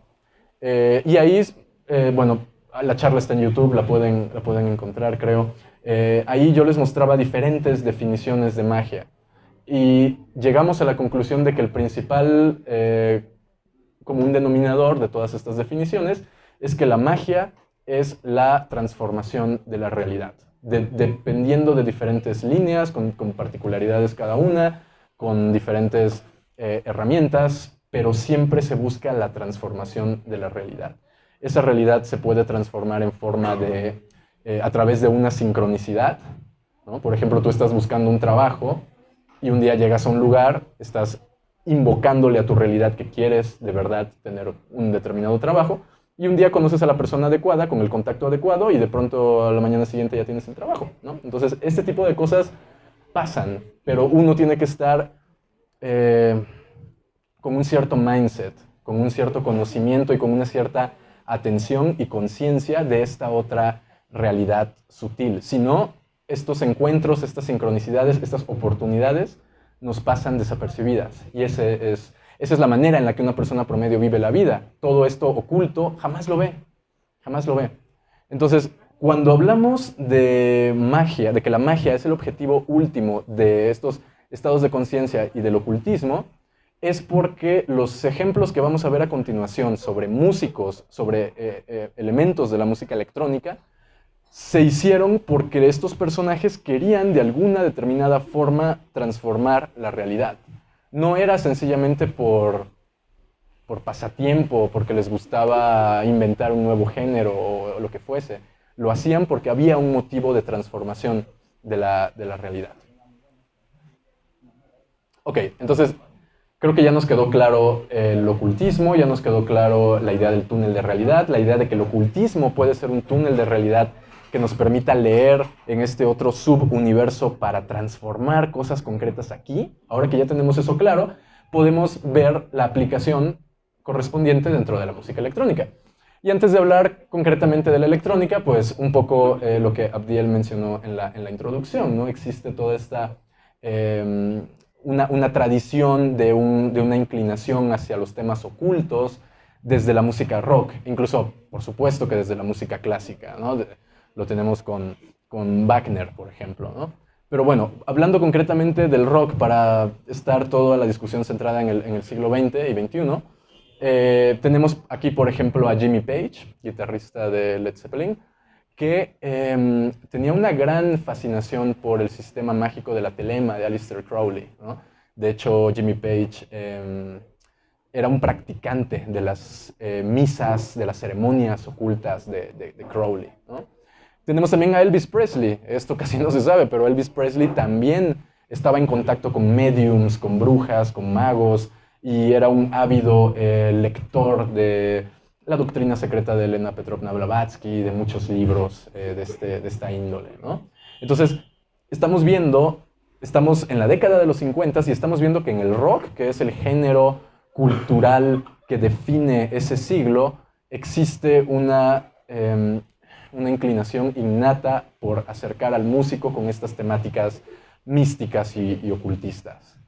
A: Y ahí, bueno, la charla está en YouTube, la pueden encontrar, creo. Ahí yo les mostraba diferentes definiciones de magia. Y llegamos a la conclusión de que el principal común denominador de todas estas definiciones es que la magia es la transformación de la realidad. Dependiendo de diferentes líneas, con particularidades cada una, con diferentes herramientas, pero siempre se busca la transformación de la realidad. Esa realidad se puede transformar en forma de, a través de una sincronicidad, ¿no? Por ejemplo, tú estás buscando un trabajo y un día llegas a un lugar, estás invocándole a tu realidad que quieres de verdad tener un determinado trabajo, y un día conoces a la persona adecuada, con el contacto adecuado, y de pronto a la mañana siguiente ya tienes el trabajo, ¿no? Entonces, este tipo de cosas pasan, pero uno tiene que estar con un cierto mindset, con un cierto conocimiento y con una cierta atención y conciencia de esta otra realidad sutil. Si no, estos encuentros, estas sincronicidades, estas oportunidades nos pasan desapercibidas. Y esa es la manera en la que una persona promedio vive la vida. Todo esto oculto jamás lo ve, jamás lo ve. Entonces, cuando hablamos de magia, de que la magia es el objetivo último de estos estados de conciencia y del ocultismo, es porque los ejemplos que vamos a ver a continuación sobre músicos, sobre elementos de la música electrónica, se hicieron porque estos personajes querían de alguna determinada forma transformar la realidad. No era sencillamente por pasatiempo, porque les gustaba inventar un nuevo género o lo que fuese. Lo hacían porque había un motivo de transformación de la realidad. Ok, entonces creo que ya nos quedó claro el ocultismo, ya nos quedó claro la idea del túnel de realidad, la idea de que el ocultismo puede ser un túnel de realidad que nos permita leer en este otro subuniverso para transformar cosas concretas aquí. Ahora que ya tenemos eso claro, podemos ver la aplicación correspondiente dentro de la música electrónica. Y antes de hablar concretamente de la electrónica, pues un poco lo que Abdiel mencionó en la introducción, ¿no? Existe toda esta una tradición de una inclinación hacia los temas ocultos desde la música rock, incluso, por supuesto, que desde la música clásica, ¿no? Lo tenemos con Wagner, por ejemplo, ¿no? Pero bueno, hablando concretamente del rock, para estar toda la discusión centrada en el siglo XX y XXI, tenemos aquí, por ejemplo, a Jimmy Page, guitarrista de Led Zeppelin, que tenía una gran fascinación por el sistema mágico de la telema de Aleister Crowley, ¿no? De hecho, Jimmy Page era un practicante de las misas, de las ceremonias ocultas de Crowley, ¿no? Tenemos también a Elvis Presley. Esto casi no se sabe, pero Elvis Presley también estaba en contacto con mediums, con brujas, con magos, y era un ávido lector de la doctrina secreta de Elena Petrovna Blavatsky, de muchos libros de esta índole, ¿no? Entonces, estamos en la década de los 50 y estamos viendo que en el rock, que es el género cultural que define ese siglo, existe una inclinación innata por acercar al músico con estas temáticas místicas y ocultistas.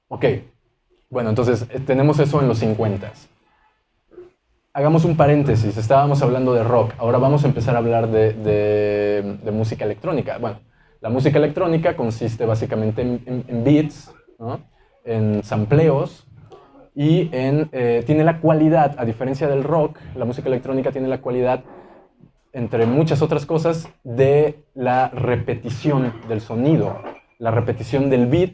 A: Ok, bueno, entonces tenemos eso en los 50s. Hagamos un paréntesis, estábamos hablando de rock, ahora vamos a empezar a hablar de música electrónica. Bueno, la música electrónica consiste básicamente en beats, ¿no? En sampleos, y tiene la cualidad, a diferencia del rock, la música electrónica tiene la cualidad entre muchas otras cosas, de la repetición del sonido. La repetición del beat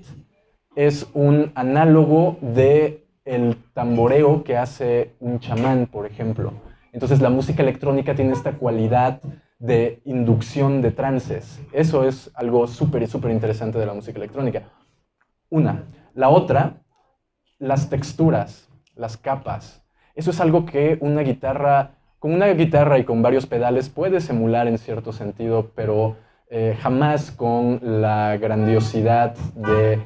A: es un análogo del tamboreo que hace un chamán, por ejemplo. Entonces la música electrónica tiene esta cualidad de inducción de trances. Eso es algo súper interesante de la música electrónica. Una. La otra, las texturas, las capas. Eso es algo que una guitarra, con una guitarra y con varios pedales puedes emular en cierto sentido, pero jamás con la grandiosidad de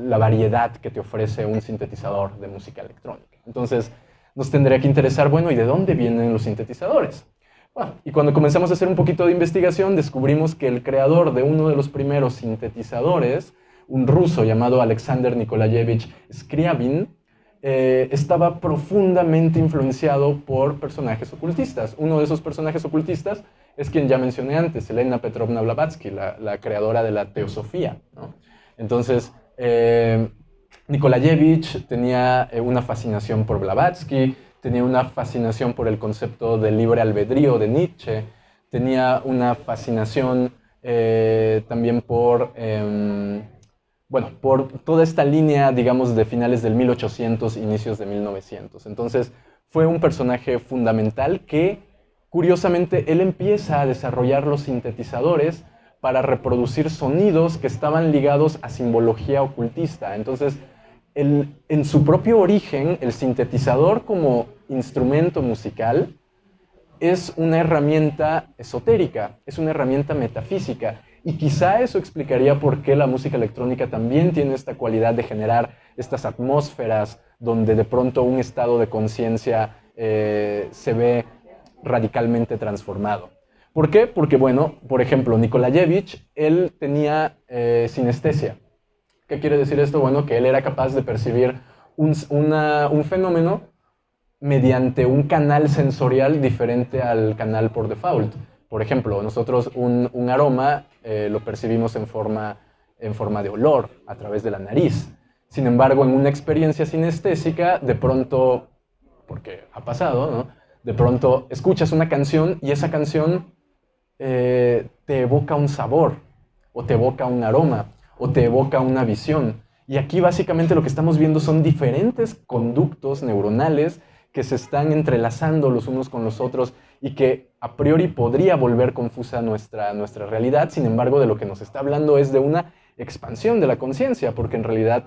A: la variedad que te ofrece un sintetizador de música electrónica. Entonces, nos tendría que interesar, bueno, ¿y de dónde vienen los sintetizadores? Bueno, y cuando comenzamos a hacer un poquito de investigación, descubrimos que el creador de uno de los primeros sintetizadores, un ruso llamado Alexander Nikolayevich Scriabin, estaba profundamente influenciado por personajes ocultistas. Uno de esos personajes ocultistas es quien ya mencioné antes, Elena Petrovna Blavatsky, la creadora de la teosofía, ¿no? Entonces, Nikolayevich tenía una fascinación por Blavatsky, tenía una fascinación por el concepto del libre albedrío de Nietzsche, tenía una fascinación también por, bueno, por toda esta línea, digamos, de finales del 1800, inicios de 1900. Entonces, fue un personaje fundamental que, curiosamente, él empieza a desarrollar los sintetizadores para reproducir sonidos que estaban ligados a simbología ocultista. Entonces, en su propio origen, el sintetizador como instrumento musical es una herramienta esotérica, es una herramienta metafísica. Y quizá eso explicaría por qué la música electrónica también tiene esta cualidad de generar estas atmósferas donde de pronto un estado de conciencia se ve radicalmente transformado. ¿Por qué? Porque, bueno, por ejemplo, Nikolayevich, él tenía sinestesia. ¿Qué quiere decir esto? Bueno, que él era capaz de percibir un fenómeno mediante un canal sensorial diferente al canal por default. Por ejemplo, nosotros un aroma lo percibimos en forma de olor, a través de la nariz. Sin embargo, en una experiencia sinestésica, de pronto, porque ha pasado, ¿no? De pronto escuchas una canción y esa canción te evoca un sabor, o te evoca un aroma, o te evoca una visión. Y aquí básicamente lo que estamos viendo son diferentes conductos neuronales que se están entrelazando los unos con los otros y que a priori podría volver confusa nuestra realidad. Sin embargo, de lo que nos está hablando es de una expansión de la conciencia, porque en realidad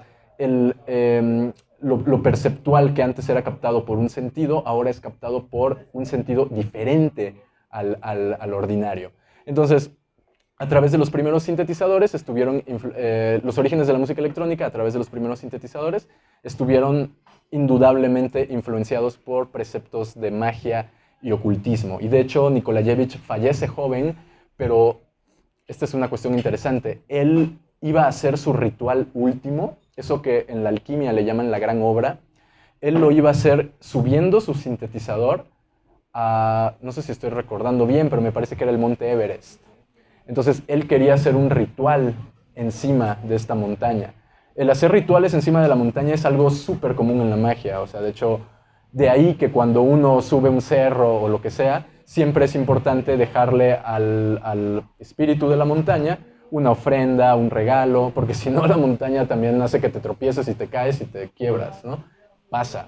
A: lo perceptual que antes era captado por un sentido, ahora es captado por un sentido diferente al ordinario. Entonces, a través de los primeros sintetizadores los orígenes de la música electrónica, a través de los primeros sintetizadores, estuvieron indudablemente influenciados por preceptos de magia y ocultismo. Y de hecho, Nikolayevich fallece joven, pero esta es una cuestión interesante. Él iba a hacer su ritual último, eso que en la alquimia le llaman la gran obra. Él lo iba a hacer subiendo su sintetizador a, no sé si estoy recordando bien, pero me parece que era el monte Everest. Entonces, él quería hacer un ritual encima de esta montaña. El hacer rituales encima de la montaña es algo súper común en la magia. O sea, de hecho, de ahí que cuando uno sube un cerro o lo que sea, siempre es importante dejarle al espíritu de la montaña una ofrenda, un regalo, porque si no la montaña también hace que te tropieces y te caes y te quiebras, ¿no? Pasa.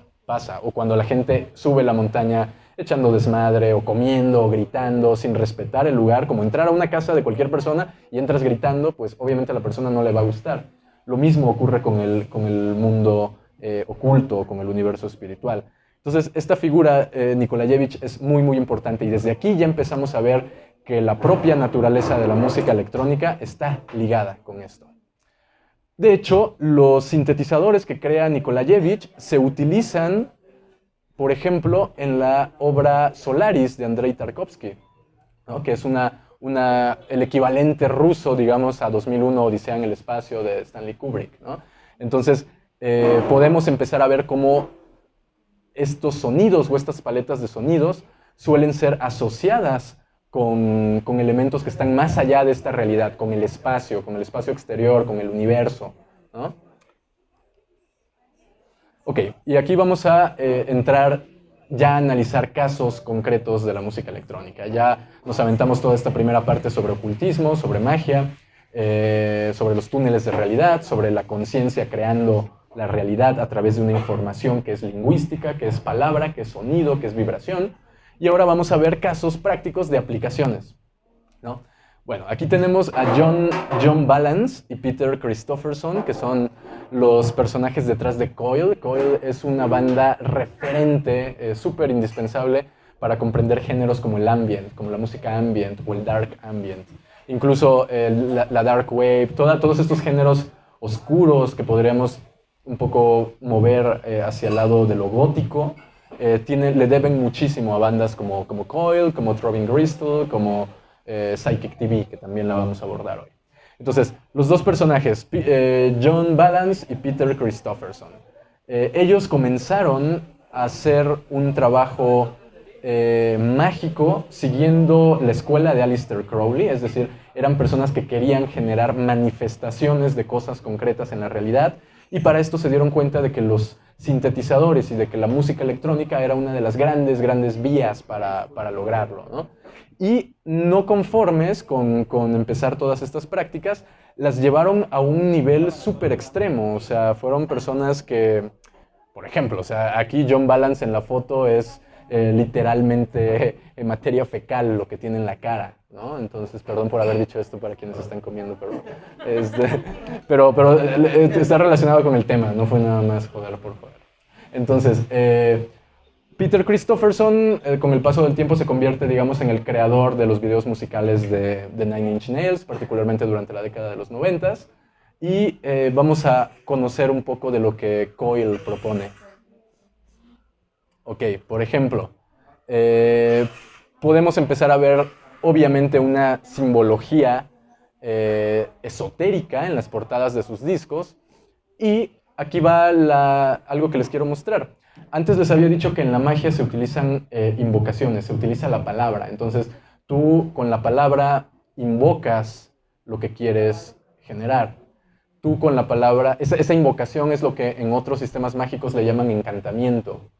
A: O cuando la gente sube la montaña echando desmadre o comiendo o gritando sin respetar el lugar, como entrar a una casa de cualquier persona y entras gritando, pues obviamente a la persona no le va a gustar. Lo mismo ocurre con el mundo oculto, con el universo espiritual. Entonces, esta figura, Nikolayevich, es muy importante y desde aquí ya empezamos a ver que la propia naturaleza de la música electrónica está ligada con esto. De hecho, los sintetizadores que crea Nikolayevich se utilizan, por ejemplo, en la obra Solaris de Andrei Tarkovsky, ¿no? Que es el equivalente ruso, digamos, a 2001, Odisea en el espacio de Stanley Kubrick, ¿no? Entonces, podemos empezar a ver cómo estos sonidos o estas paletas de sonidos suelen ser asociadas con elementos que están más allá de esta realidad, con el espacio exterior, con el universo, ¿no? Ok, y aquí vamos a entrar ya analizar casos concretos de la música electrónica. Ya nos aventamos toda esta primera parte sobre ocultismo, sobre magia, sobre los túneles de realidad, sobre la conciencia creando la realidad a través de una información que es lingüística, que es palabra, que es sonido, que es vibración. Y ahora vamos a ver casos prácticos de aplicaciones, ¿no? Bueno, aquí tenemos a John Balance y Peter Christopherson, que son los personajes detrás de Coil. Coil es una banda referente, súper indispensable para comprender géneros como el ambient, como la música ambient o el dark ambient. Incluso la dark wave, todos estos géneros oscuros que podríamos un poco mover hacia el lado de lo gótico, le deben muchísimo a bandas como Coil, como Throbbing Gristle, como Psychic TV, que también la vamos a abordar hoy. Entonces, los dos personajes, John Balance y Peter Christopherson, ellos comenzaron a hacer un trabajo mágico siguiendo la escuela de Aleister Crowley, es decir, eran personas que querían generar manifestaciones de cosas concretas en la realidad, y para esto se dieron cuenta de que los sintetizadores y de que la música electrónica era una de las grandes vías para lograrlo, ¿no? Y no conformes con empezar todas estas prácticas, las llevaron a un nivel súper extremo. O sea, fueron personas que, por ejemplo, o sea, aquí John Balance en la foto es literalmente materia fecal lo que tiene en la cara, ¿no? Entonces, perdón por haber dicho esto para quienes están comiendo, pero está relacionado con el tema, no fue nada más joder por joder. Entonces, Peter Christopherson, con el paso del tiempo, se convierte, digamos, en el creador de los videos musicales de Nine Inch Nails, particularmente durante la década de los 90s. Y vamos a conocer un poco de lo que Coil propone. Ok, por ejemplo, podemos empezar a ver, obviamente, una simbología esotérica en las portadas de sus discos. Y aquí va algo que les quiero mostrar. Antes les había dicho que en la magia se utilizan invocaciones, se utiliza la palabra. Entonces, tú con la palabra invocas lo que quieres generar. Tú con la palabra, esa invocación es lo que en otros sistemas mágicos le llaman encantamiento,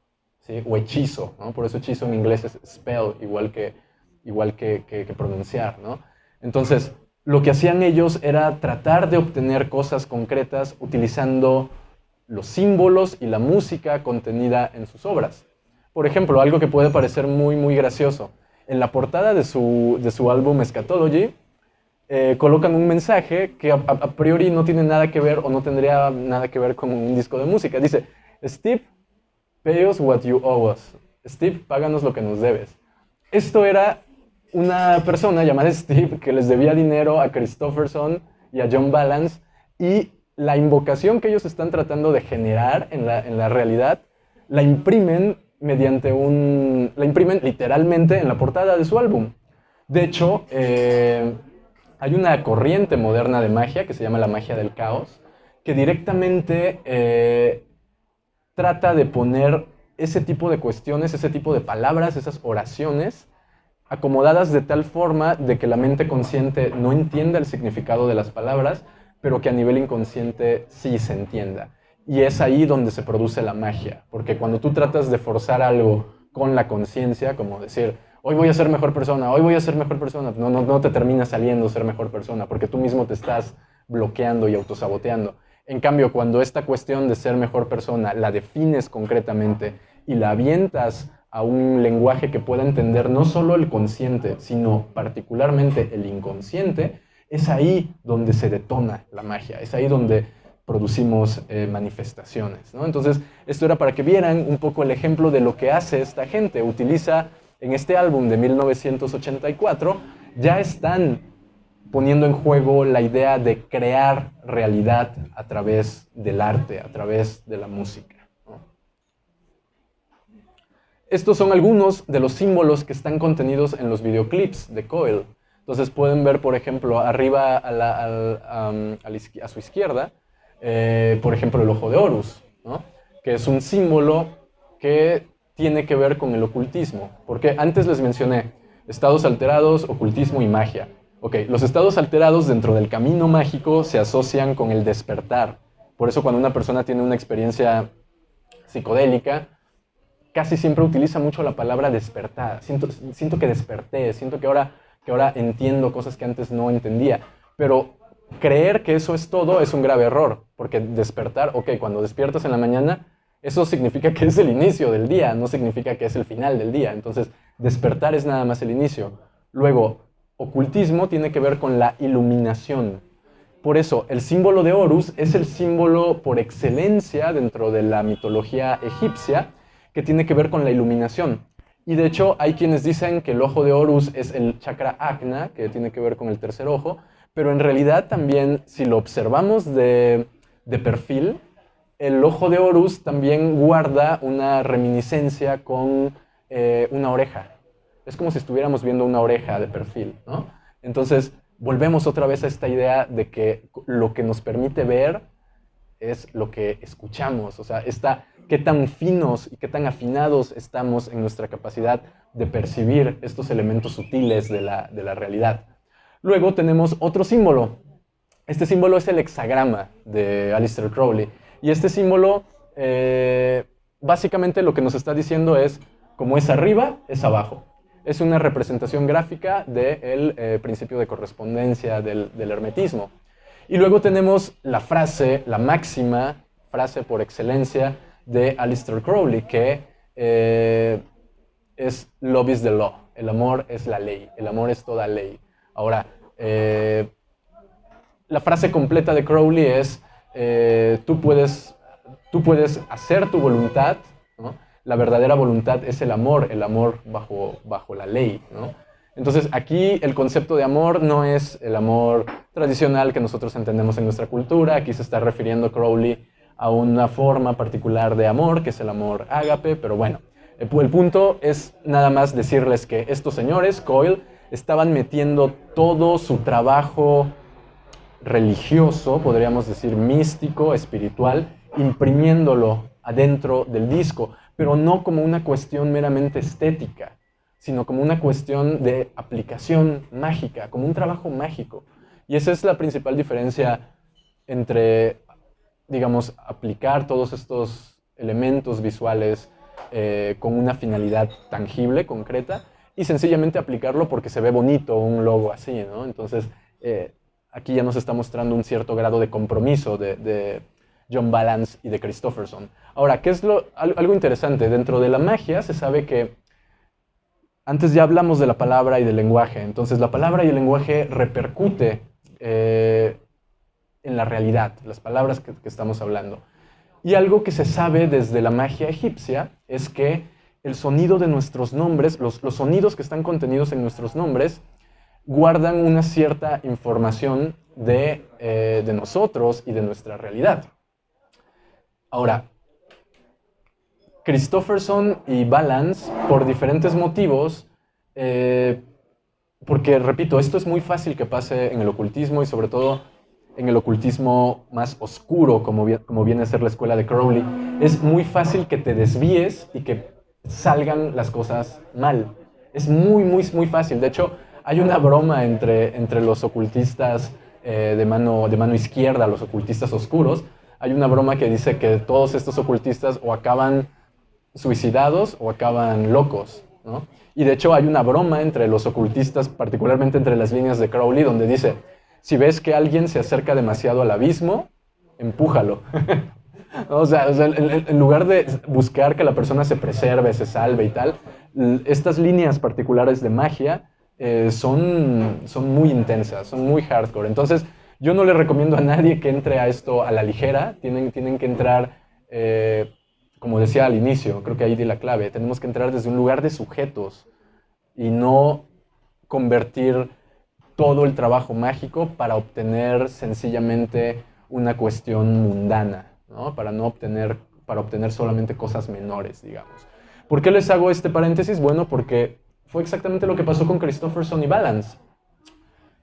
A: ¿sí? O hechizo, ¿no? Por eso hechizo en inglés es spell, igual que pronunciar, ¿no? Entonces, lo que hacían ellos era tratar de obtener cosas concretas utilizando los símbolos y la música contenida en sus obras. Por ejemplo, algo que puede parecer muy gracioso. En la portada de su álbum Eschatology, colocan un mensaje que a priori no tiene nada que ver o no tendría nada que ver con un disco de música. Dice, Steve, pay us what you owe us. Steve, páganos lo que nos debes. Esto era una persona llamada Steve que les debía dinero a Christopherson y a John Balance, y la invocación que ellos están tratando de generar en la realidad la imprimen la imprimen literalmente en la portada de su álbum. De hecho, hay una corriente moderna de magia que se llama la magia del caos, que directamente trata de poner ese tipo de cuestiones, ese tipo de palabras, esas oraciones, acomodadas de tal forma de que la mente consciente no entienda el significado de las palabras, pero que a nivel inconsciente sí se entienda. Y es ahí donde se produce la magia, porque cuando tú tratas de forzar algo con la conciencia, como decir, hoy voy a ser mejor persona, hoy voy a ser mejor persona, no te termina saliendo ser mejor persona, porque tú mismo te estás bloqueando y autosaboteando. En cambio, cuando esta cuestión de ser mejor persona la defines concretamente y la avientas a un lenguaje que pueda entender no solo el consciente, sino particularmente el inconsciente, es ahí donde se detona la magia, es ahí donde producimos manifestaciones, ¿no? Entonces, esto era para que vieran un poco el ejemplo de lo que hace esta gente. Utiliza, en este álbum de 1984, ya están poniendo en juego la idea de crear realidad a través del arte, a través de la música, ¿no? Estos son algunos de los símbolos que están contenidos en los videoclips de Coil. Entonces pueden ver, por ejemplo, arriba a su izquierda, por ejemplo, el ojo de Horus, ¿no? Que es un símbolo que tiene que ver con el ocultismo. Porque antes les mencioné estados alterados, ocultismo y magia. Ok, los estados alterados dentro del camino mágico se asocian con el despertar. Por eso cuando una persona tiene una experiencia psicodélica, casi siempre utiliza mucho la palabra despertar. Siento que desperté, siento que ahora entiendo cosas que antes no entendía. Pero creer que eso es todo es un grave error, porque despertar, ok, cuando despiertas en la mañana, eso significa que es el inicio del día, no significa que es el final del día. Entonces, despertar es nada más el inicio. Luego, ocultismo tiene que ver con la iluminación. Por eso, el símbolo de Horus es el símbolo por excelencia dentro de la mitología egipcia que tiene que ver con la iluminación. Y de hecho, hay quienes dicen que el ojo de Horus es el chakra Ajna, que tiene que ver con el tercer ojo, pero en realidad también, si lo observamos de perfil, el ojo de Horus también guarda una reminiscencia con una oreja. Es como si estuviéramos viendo una oreja de perfil, ¿no? Entonces, volvemos otra vez a esta idea de que lo que nos permite ver es lo que escuchamos. O sea, qué tan finos y qué tan afinados estamos en nuestra capacidad de percibir estos elementos sutiles de la realidad. Luego tenemos otro símbolo. Este símbolo es el hexagrama de Aleister Crowley. Y este símbolo, básicamente lo que nos está diciendo es, como es arriba, es abajo. Es una representación gráfica del principio de correspondencia del hermetismo. Y luego tenemos la frase, la máxima frase por excelencia de Aleister Crowley, que es "Love is the law", el amor es la ley, el amor es toda ley. Ahora, la frase completa de Crowley es tú puedes hacer tu voluntad, ¿no? La verdadera voluntad es el amor bajo la ley, ¿no? Entonces, aquí el concepto de amor no es el amor tradicional que nosotros entendemos en nuestra cultura. Aquí se está refiriendo Crowley a una forma particular de amor, que es el amor ágape, pero bueno, el punto es nada más decirles que estos señores, Coil, estaban metiendo todo su trabajo religioso, podríamos decir místico, espiritual, imprimiéndolo adentro del disco, pero no como una cuestión meramente estética, sino como una cuestión de aplicación mágica, como un trabajo mágico. Y esa es la principal diferencia entre, digamos, aplicar todos estos elementos visuales con una finalidad tangible, concreta, y sencillamente aplicarlo porque se ve bonito un logo así, ¿no? Entonces, aquí ya nos está mostrando un cierto grado de compromiso de John Balance y de Christofferson. Ahora, ¿qué es algo interesante? Dentro de la magia se sabe que antes ya hablamos de la palabra y del lenguaje. Entonces, la palabra y el lenguaje repercute en la realidad, las palabras que estamos hablando. Y algo que se sabe desde la magia egipcia es que el sonido de nuestros nombres, los sonidos que están contenidos en nuestros nombres, guardan una cierta información de nosotros y de nuestra realidad. Ahora, Christofferson y Balance, por diferentes motivos, porque, repito, esto es muy fácil que pase en el ocultismo y sobre todo en el ocultismo más oscuro, como viene a ser la escuela de Crowley, es muy fácil que te desvíes y que salgan las cosas mal. Es muy, muy, muy fácil. De hecho, hay una broma entre los ocultistas de mano izquierda, los ocultistas oscuros. Hay una broma que dice que todos estos ocultistas o acaban suicidados o acaban locos, ¿no? Y de hecho hay una broma entre los ocultistas, particularmente entre las líneas de Crowley, donde dice, si ves que alguien se acerca demasiado al abismo, empújalo. O sea, en lugar de buscar que la persona se preserve, se salve y tal, estas líneas particulares de magia son muy intensas, son muy hardcore. Entonces, yo no le recomiendo a nadie que entre a esto a la ligera. Tienen que entrar, como decía al inicio, creo que ahí di la clave, tenemos que entrar desde un lugar de sujetos y no convertir todo el trabajo mágico para obtener sencillamente una cuestión mundana, ¿no? Para obtener solamente cosas menores, digamos. ¿Por qué les hago este paréntesis? Bueno, porque fue exactamente lo que pasó con Christofferson y Balance.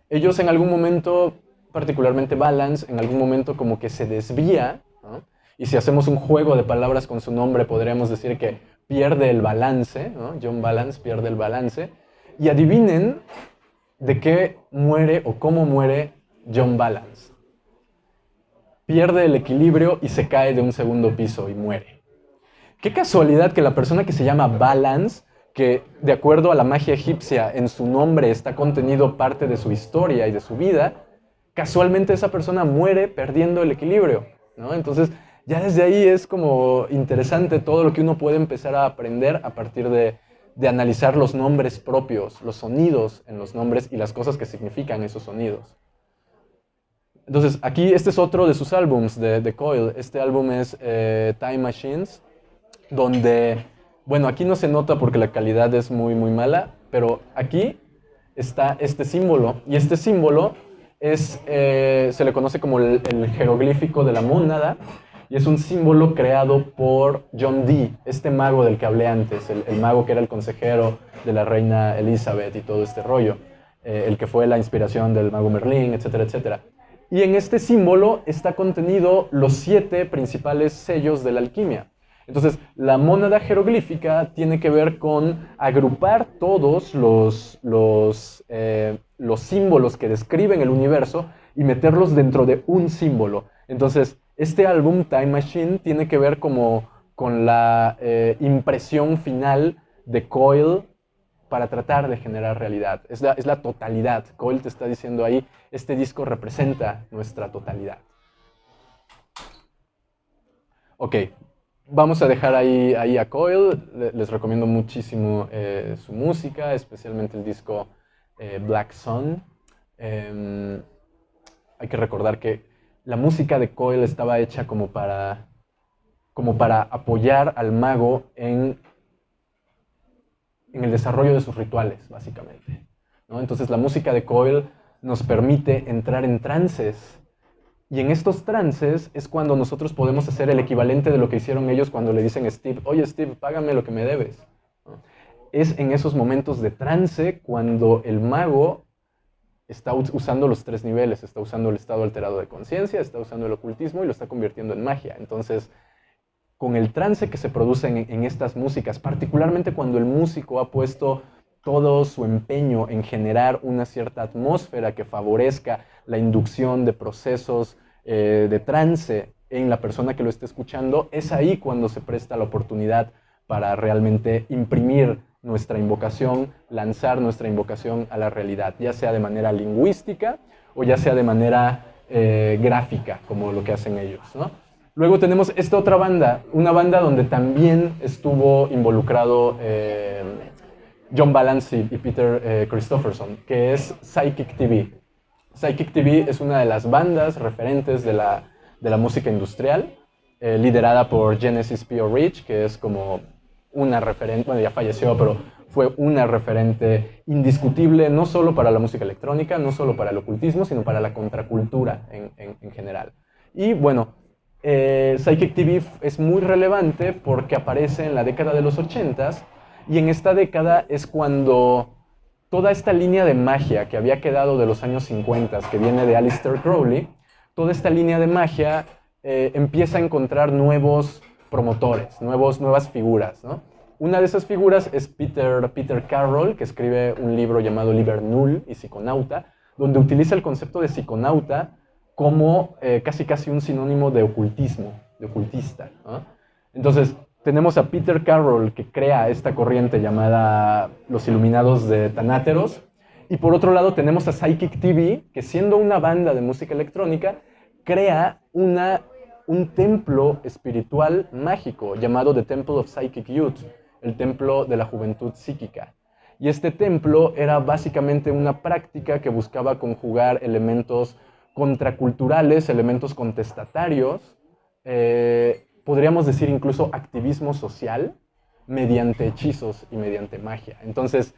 A: Ellos en algún momento, particularmente Balance, en algún momento como que se desvía, ¿no? Y si hacemos un juego de palabras con su nombre, podríamos decir que pierde el balance, ¿no? John Balance pierde el balance. Y adivinen de qué muere o cómo muere John Balance. Pierde el equilibrio y se cae de un segundo piso y muere. qué casualidad que la persona que se llama Balance, que de acuerdo a la magia egipcia, en su nombre está contenido parte de su historia y de su vida, casualmente esa persona muere perdiendo el equilibrio, ¿no? Entonces, ya desde ahí es como interesante todo lo que uno puede empezar a aprender a partir de analizar los nombres propios, los sonidos en los nombres y las cosas que significan esos sonidos. Entonces, aquí este es otro de sus álbums de Coil. Este álbum es Time Machines, donde, bueno, aquí no se nota porque la calidad es muy, muy mala, pero aquí está este símbolo, y este símbolo es, se le conoce como el jeroglífico de la mónada, y es un símbolo creado por John Dee, este mago del que hablé antes, el mago que era el consejero de la reina Elizabeth y todo este rollo, el que fue la inspiración del mago Merlín, etcétera, etcétera. Y en este símbolo está contenido los 7 principales sellos de la alquimia. Entonces, la mónada jeroglífica tiene que ver con agrupar todos los símbolos que describen el universo y meterlos dentro de un símbolo. Entonces, este álbum, Time Machine, tiene que ver como con la impresión final de Coil para tratar de generar realidad. Es la totalidad. Coil te está diciendo ahí, este disco representa nuestra totalidad. Ok, vamos a dejar ahí a Coil. Les recomiendo muchísimo su música, especialmente el disco Black Sun. Hay que recordar que la música de Coil estaba hecha como para apoyar al mago en el desarrollo de sus rituales, básicamente, ¿no? Entonces la música de Coil nos permite entrar en trances, y en estos trances es cuando nosotros podemos hacer el equivalente de lo que hicieron ellos cuando le dicen a Steve, oye Steve, págame lo que me debes, ¿no? Es en esos momentos de trance cuando el mago está usando los 3 niveles, está usando el estado alterado de conciencia, está usando el ocultismo y lo está convirtiendo en magia. Entonces, con el trance que se produce en estas músicas, particularmente cuando el músico ha puesto todo su empeño en generar una cierta atmósfera que favorezca la inducción de procesos de trance en la persona que lo esté escuchando, es ahí cuando se presta la oportunidad para realmente imprimir nuestra invocación, lanzar nuestra invocación a la realidad, ya sea de manera lingüística o ya sea de manera gráfica, como lo que hacen ellos, ¿no? Luego tenemos esta otra banda, una banda donde también estuvo involucrado John Balance y Peter Christopherson, que es Psychic TV. Psychic TV es una de las bandas referentes de la música industrial, liderada por Genesis P.O. Rich, que es como una referente, bueno, ya falleció, pero fue una referente indiscutible, no solo para la música electrónica, no solo para el ocultismo, sino para la contracultura en general. Y bueno, Psychic TV es muy relevante porque aparece en la década de los 80s, y en esta década es cuando toda esta línea de magia que había quedado de los años 50, que viene de Aleister Crowley, toda esta línea de magia empieza a encontrar nuevos promotores, nuevas figuras, ¿no? Una de esas figuras es Peter Carroll, que escribe un libro llamado Liber Null y Psiconauta, donde utiliza el concepto de psiconauta como casi un sinónimo de ocultismo, de ocultista, ¿no? Entonces, tenemos a Peter Carroll, que crea esta corriente llamada los Iluminados de Tanáteros, y por otro lado tenemos a Psychic TV, que siendo una banda de música electrónica, crea un templo espiritual mágico llamado The Temple of Psychic Youth, el templo de la juventud psíquica. Y este templo era básicamente una práctica que buscaba conjugar elementos contraculturales, elementos contestatarios, podríamos decir incluso activismo social, mediante hechizos y mediante magia. Entonces,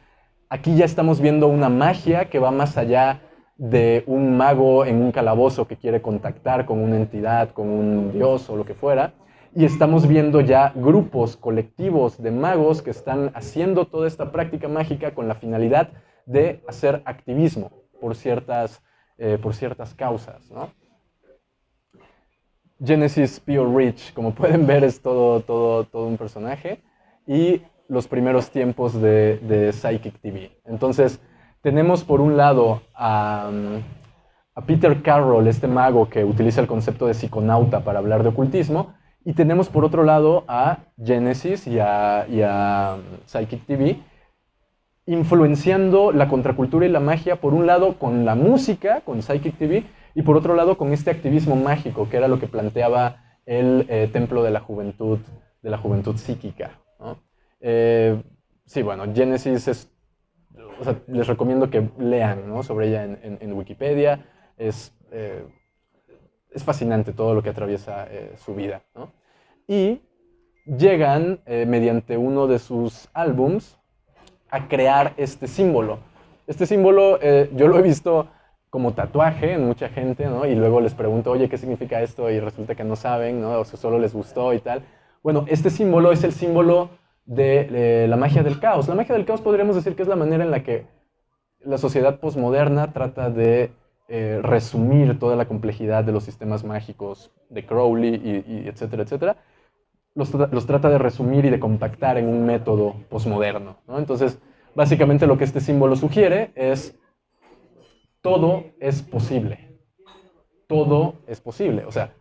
A: aquí ya estamos viendo una magia que va más allá de un mago en un calabozo que quiere contactar con una entidad, con un dios o lo que fuera, y estamos viendo ya grupos colectivos de magos que están haciendo toda esta práctica mágica con la finalidad de hacer activismo por ciertas causas, ¿no? Genesis P.O. Rich, como pueden ver, es todo un personaje, y los primeros tiempos de Psychic TV. Entonces, tenemos por un lado a Peter Carroll, este mago que utiliza el concepto de psiconauta para hablar de ocultismo, Y tenemos por otro lado a Genesis y a Psychic TV, influenciando la contracultura y la magia, por un lado con la música, con Psychic TV, y por otro lado con este activismo mágico, que era lo que planteaba el templo de la juventud psíquica, ¿no? Sí, bueno, Genesis es, o sea, les recomiendo que lean, ¿no?, sobre ella en Wikipedia. Es fascinante todo lo que atraviesa su vida, ¿no? Y llegan, mediante uno de sus álbums, a crear este símbolo. Este símbolo yo lo he visto como tatuaje en mucha gente, ¿no? Y luego les pregunto, oye, ¿qué significa esto? Y resulta que no saben, ¿no? O sea, solo les gustó y tal. Bueno, este símbolo es el símbolo de la magia del caos. La magia del caos podríamos decir que es la manera en la que la sociedad posmoderna trata de resumir toda la complejidad de los sistemas mágicos de Crowley y etcétera, etcétera. Los trata de resumir y de compactar en un método posmoderno, ¿no? Entonces, básicamente lo que este símbolo sugiere es: todo es posible. Todo es posible. O sea,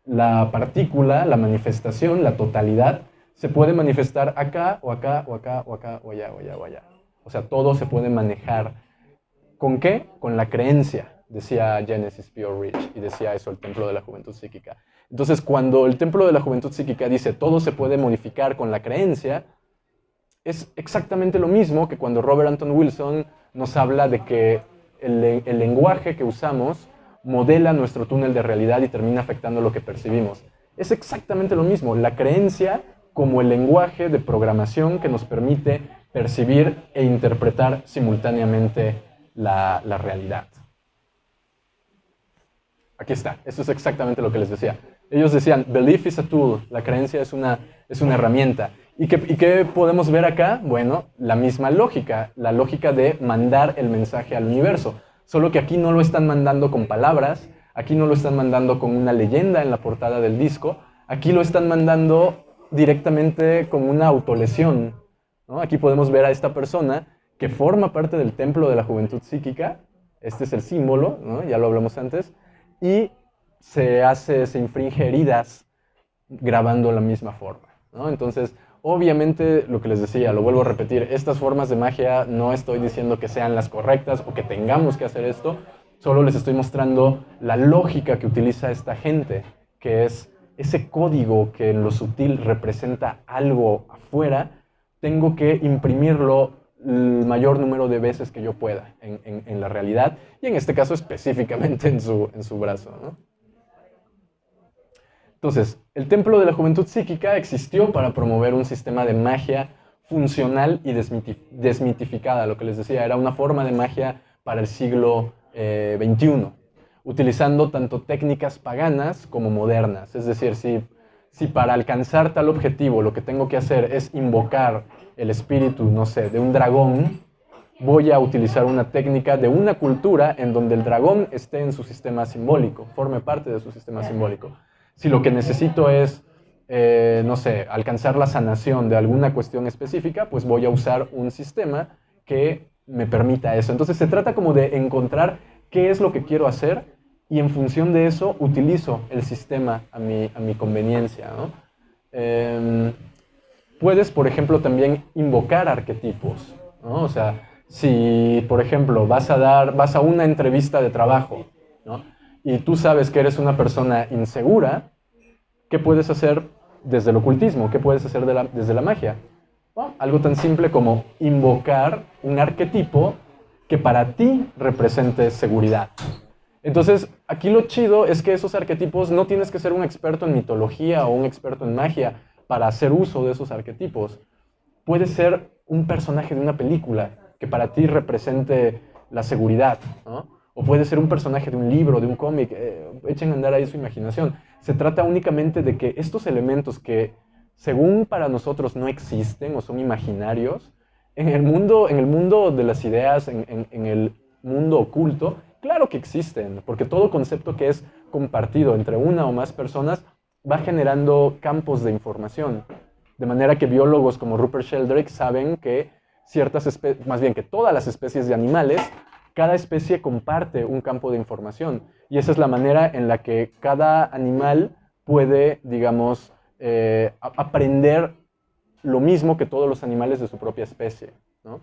A: la partícula, la manifestación, la totalidad, se puede manifestar acá, o acá, o acá, o acá, o allá, o allá, o allá. O sea, todo se puede manejar. ¿Con qué? Con la creencia, decía Genesis P.O. Rich, y decía eso el Templo de la Juventud Psíquica. Entonces, cuando el Templo de la Juventud Psíquica dice todo se puede modificar con la creencia, es exactamente lo mismo que cuando Robert Anton Wilson nos habla de que el lenguaje que usamos modela nuestro túnel de realidad y termina afectando lo que percibimos. Es exactamente lo mismo, la creencia como el lenguaje de programación que nos permite percibir e interpretar simultáneamente la realidad. Aquí está, eso es exactamente lo que les decía. Ellos decían, belief is a tool, la creencia es una herramienta. ¿Y qué podemos ver acá? Bueno, la misma lógica, la lógica de mandar el mensaje al universo. Solo que aquí no lo están mandando con palabras, aquí no lo están mandando con una leyenda en la portada del disco, aquí lo están mandando directamente con una autolesión, ¿no? Aquí podemos ver a esta persona que forma parte del Templo de la Juventud Psíquica, este es el símbolo, ¿no? Ya lo hablamos antes, y se infringe heridas grabando la misma forma, ¿no? Entonces, obviamente, lo que les decía, lo vuelvo a repetir, estas formas de magia no estoy diciendo que sean las correctas o que tengamos que hacer esto, solo les estoy mostrando la lógica que utiliza esta gente, que es ese código que en lo sutil representa algo afuera, tengo que imprimirlo el mayor número de veces que yo pueda en la realidad, y en este caso específicamente en su brazo, ¿no? Entonces, el Templo de la Juventud Psíquica existió para promover un sistema de magia funcional y desmitificada. Lo que les decía, era una forma de magia para el siglo XXI, utilizando tanto técnicas paganas como modernas. Es decir, si para alcanzar tal objetivo lo que tengo que hacer es invocar el espíritu, no sé, de un dragón, voy a utilizar una técnica de una cultura en donde el dragón esté en su sistema simbólico, forme parte de su sistema simbólico. Si lo que necesito es, no sé, alcanzar la sanación de alguna cuestión específica, pues voy a usar un sistema que me permita eso. Entonces se trata como de encontrar qué es lo que quiero hacer y en función de eso utilizo el sistema a mi conveniencia, ¿no? Puedes, por ejemplo, también invocar arquetipos, ¿no? O sea, si, por ejemplo, vas a una entrevista de trabajo, ¿no?, y tú sabes que eres una persona insegura, ¿qué puedes hacer desde el ocultismo? ¿Qué puedes hacer desde la magia? Bueno, algo tan simple como invocar un arquetipo que para ti represente seguridad. Entonces, aquí lo chido es que esos arquetipos no tienes que ser un experto en mitología o un experto en magia para hacer uso de esos arquetipos. Puede ser un personaje de una película que para ti represente la seguridad, ¿no? O puede ser un personaje de un libro, de un cómic, echen a andar ahí su imaginación. Se trata únicamente de que estos elementos que, según para nosotros no existen o son imaginarios, en el mundo de las ideas, en el mundo oculto, claro que existen, porque todo concepto que es compartido entre una o más personas va generando campos de información. De manera que biólogos como Rupert Sheldrake saben que que todas las especies de animales, cada especie comparte un campo de información. Y esa es la manera en la que cada animal puede, digamos, aprender lo mismo que todos los animales de su propia especie, ¿no?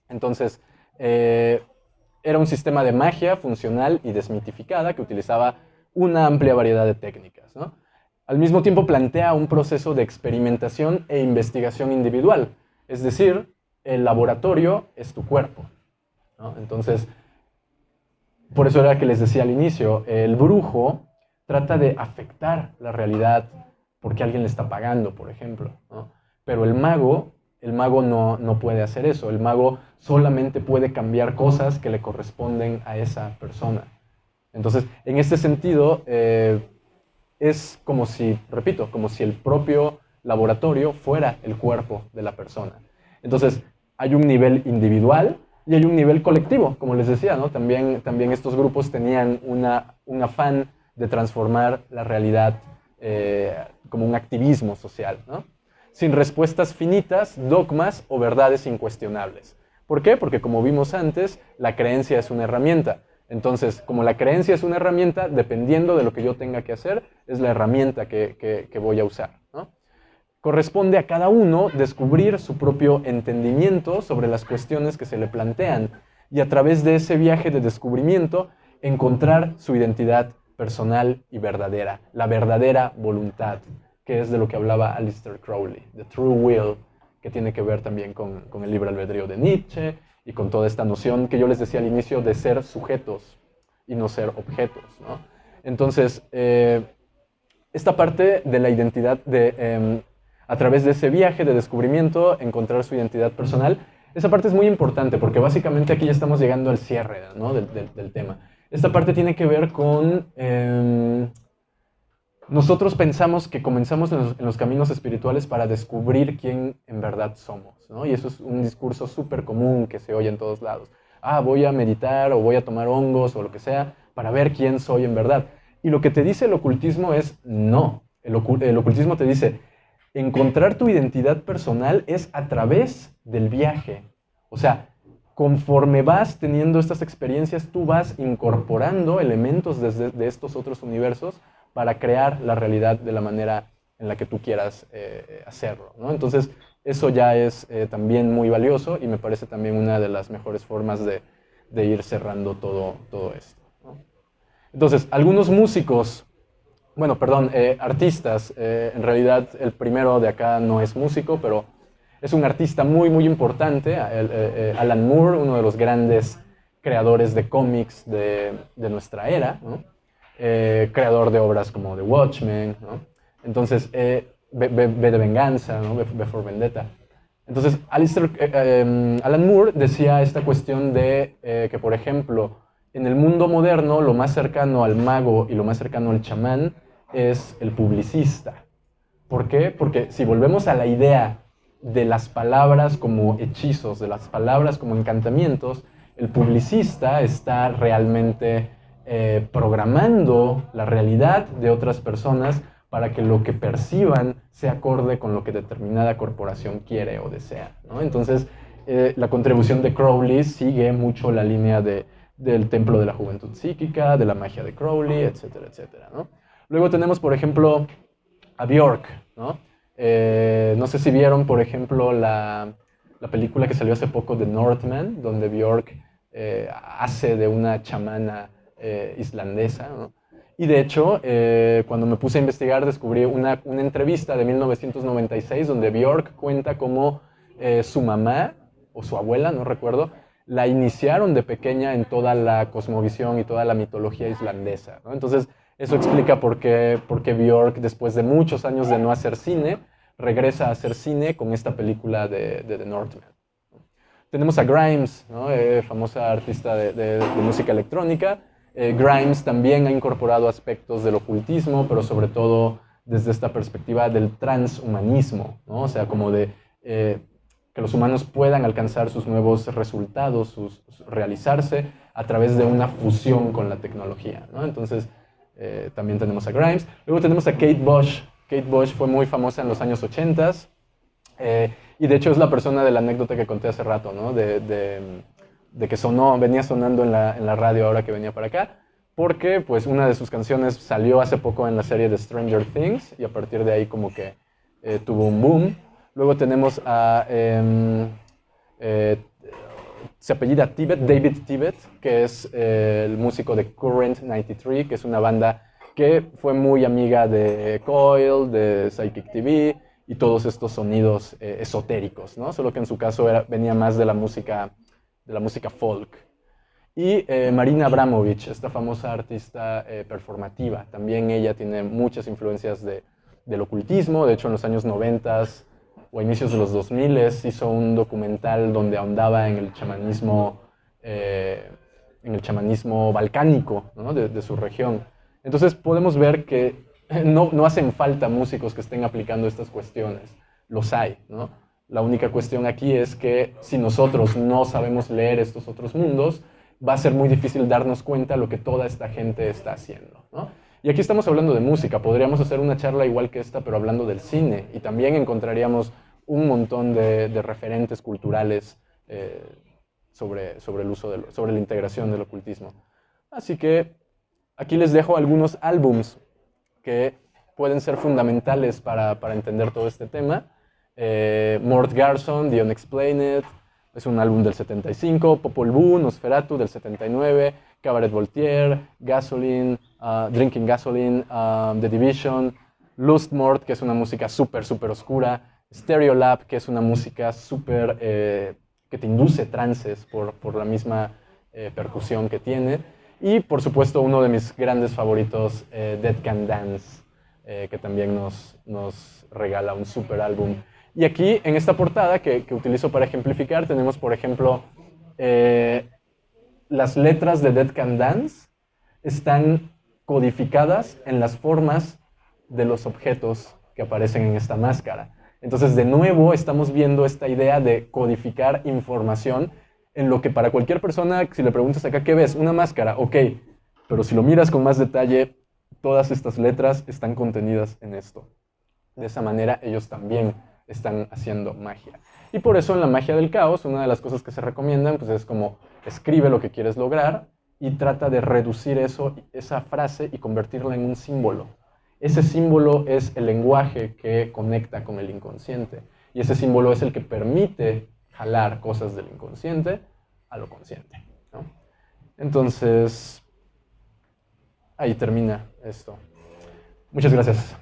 A: Entonces, era un sistema de magia funcional y desmitificada que utilizaba una amplia variedad de técnicas, ¿no? Al mismo tiempo plantea un proceso de experimentación e investigación individual, es decir, el laboratorio es tu cuerpo, ¿no? Entonces, por eso era que les decía al inicio, el brujo trata de afectar la realidad porque alguien le está pagando, por ejemplo, ¿no? Pero el mago no puede hacer eso. El mago solamente puede cambiar cosas que le corresponden a esa persona. Entonces, en este sentido, es como si, repito, como si el propio laboratorio fuera el cuerpo de la persona. Entonces, hay un nivel individual y hay un nivel colectivo, como les decía, ¿no? También estos grupos tenían un afán de transformar la realidad como un activismo social, ¿no? Sin respuestas finitas, dogmas o verdades incuestionables. ¿Por qué? Porque como vimos antes, la creencia es una herramienta. Entonces, como la creencia es una herramienta, dependiendo de lo que yo tenga que hacer, es la herramienta que voy a usar, ¿no? Corresponde a cada uno descubrir su propio entendimiento sobre las cuestiones que se le plantean y a través de ese viaje de descubrimiento encontrar su identidad personal y verdadera, la verdadera voluntad, que es de lo que hablaba Aleister Crowley, the true will, que tiene que ver también con el libre albedrío de Nietzsche y con toda esta noción que yo les decía al inicio de ser sujetos y no ser objetos, ¿no? Entonces, esta parte de la identidad, a través de ese viaje de descubrimiento, encontrar su identidad personal, esa parte es muy importante porque básicamente aquí ya estamos llegando al cierre, ¿no? del tema. Esta parte tiene que ver con... nosotros pensamos que comenzamos en los caminos espirituales para descubrir quién en verdad somos, ¿no? Y eso es un discurso súper común que se oye en todos lados. Ah, voy a meditar o voy a tomar hongos o lo que sea para ver quién soy en verdad. Y lo que te dice el ocultismo es no. El ocultismo te dice, encontrar tu identidad personal es a través del viaje. O sea, conforme vas teniendo estas experiencias, tú vas incorporando elementos de estos otros universos para crear la realidad de la manera en la que tú quieras hacerlo, ¿no? Entonces, eso ya es también muy valioso y me parece también una de las mejores formas de ir cerrando todo esto, ¿no? Entonces, algunos músicos, bueno, perdón, artistas, en realidad el primero de acá no es músico, pero es un artista muy, muy importante, Alan Moore, uno de los grandes creadores de cómics de nuestra era, ¿no? Creador de obras como The Watchmen, ¿no? Entonces, V de Venganza, ¿no? V for Vendetta. Entonces, Alan Moore decía esta cuestión de que, por ejemplo, en el mundo moderno, lo más cercano al mago y lo más cercano al chamán es el publicista. ¿Por qué? Porque si volvemos a la idea de las palabras como hechizos, de las palabras como encantamientos, el publicista está realmente programando la realidad de otras personas para que lo que perciban sea acorde con lo que determinada corporación quiere o desea, ¿no? Entonces, la contribución de Crowley sigue mucho la línea del templo de la juventud psíquica, de la magia de Crowley, etcétera, etcétera, ¿no? Luego tenemos, por ejemplo, a Björk, ¿no? No sé si vieron, por ejemplo, la película que salió hace poco de Northman, donde Björk hace de una chamana islandesa, ¿no? Y de hecho, cuando me puse a investigar, descubrí una entrevista de 1996 donde Björk cuenta cómo su mamá, o su abuela, no recuerdo, la iniciaron de pequeña en toda la cosmovisión y toda la mitología islandesa, ¿no? Entonces, eso explica por qué Björk, después de muchos años de no hacer cine, regresa a hacer cine con esta película de The Northman. Tenemos a Grimes, ¿no? Famosa artista de música electrónica. Grimes también ha incorporado aspectos del ocultismo, pero sobre todo desde esta perspectiva del transhumanismo, ¿no? O sea, como de que los humanos puedan alcanzar sus nuevos resultados, realizarse a través de una fusión con la tecnología, ¿no? Entonces, también tenemos a Grimes. Luego tenemos a Kate Bush. Kate Bush fue muy famosa en los años 80. Y de hecho es la persona de la anécdota que conté hace rato, ¿no? De que venía sonando en la radio ahora que venía para acá. porque pues una de sus canciones salió hace poco en la serie de Stranger Things y a partir de ahí como que tuvo un boom. Luego tenemos a, se apellida Tibet, David Tibet, que es el músico de Current 93, que es una banda que fue muy amiga de Coil, de Psychic TV y todos estos sonidos esotéricos, ¿no? Solo que en su caso venía más de la música folk. Y Marina Abramovic, esta famosa artista performativa, también ella tiene muchas influencias del ocultismo. De hecho en los años 90 o a inicios de los 2000 hizo un documental donde ahondaba en el chamanismo balcánico, ¿no? de su región. Entonces podemos ver que no hacen falta músicos que estén aplicando estas cuestiones, los hay, ¿no? La única cuestión aquí es que si nosotros no sabemos leer estos otros mundos, va a ser muy difícil darnos cuenta de lo que toda esta gente está haciendo, ¿no? Y aquí estamos hablando de música, podríamos hacer una charla igual que esta, pero hablando del cine, y también encontraríamos un montón de referentes culturales sobre la integración del ocultismo. Así que aquí les dejo algunos álbums que pueden ser fundamentales para entender todo este tema. Mort Garson, The Unexplained, es un álbum del 75, Popol Vuh, Nosferatu del 79, Cabaret Voltaire, Gasoline, Drinking Gasoline, The Division, Lustmord, que es una música súper oscura, Stereolab, que es una música súper que te induce trances por la misma percusión que tiene, y por supuesto uno de mis grandes favoritos, Dead Can Dance, que también nos regala un súper álbum. Y aquí, en esta portada que utilizo para ejemplificar, tenemos, por ejemplo, las letras de Dead Can Dance están codificadas en las formas de los objetos que aparecen en esta máscara. Entonces, de nuevo, estamos viendo esta idea de codificar información en lo que para cualquier persona, si le preguntas acá, ¿qué ves? Una máscara, ok, pero si lo miras con más detalle, todas estas letras están contenidas en esto. De esa manera, ellos también están haciendo magia. Y por eso en la magia del caos, una de las cosas que se recomiendan pues es como escribe lo que quieres lograr y trata de reducir esa frase y convertirla en un símbolo. Ese símbolo es el lenguaje que conecta con el inconsciente. Y ese símbolo es el que permite jalar cosas del inconsciente a lo consciente, ¿no? Entonces, ahí termina esto. Muchas gracias.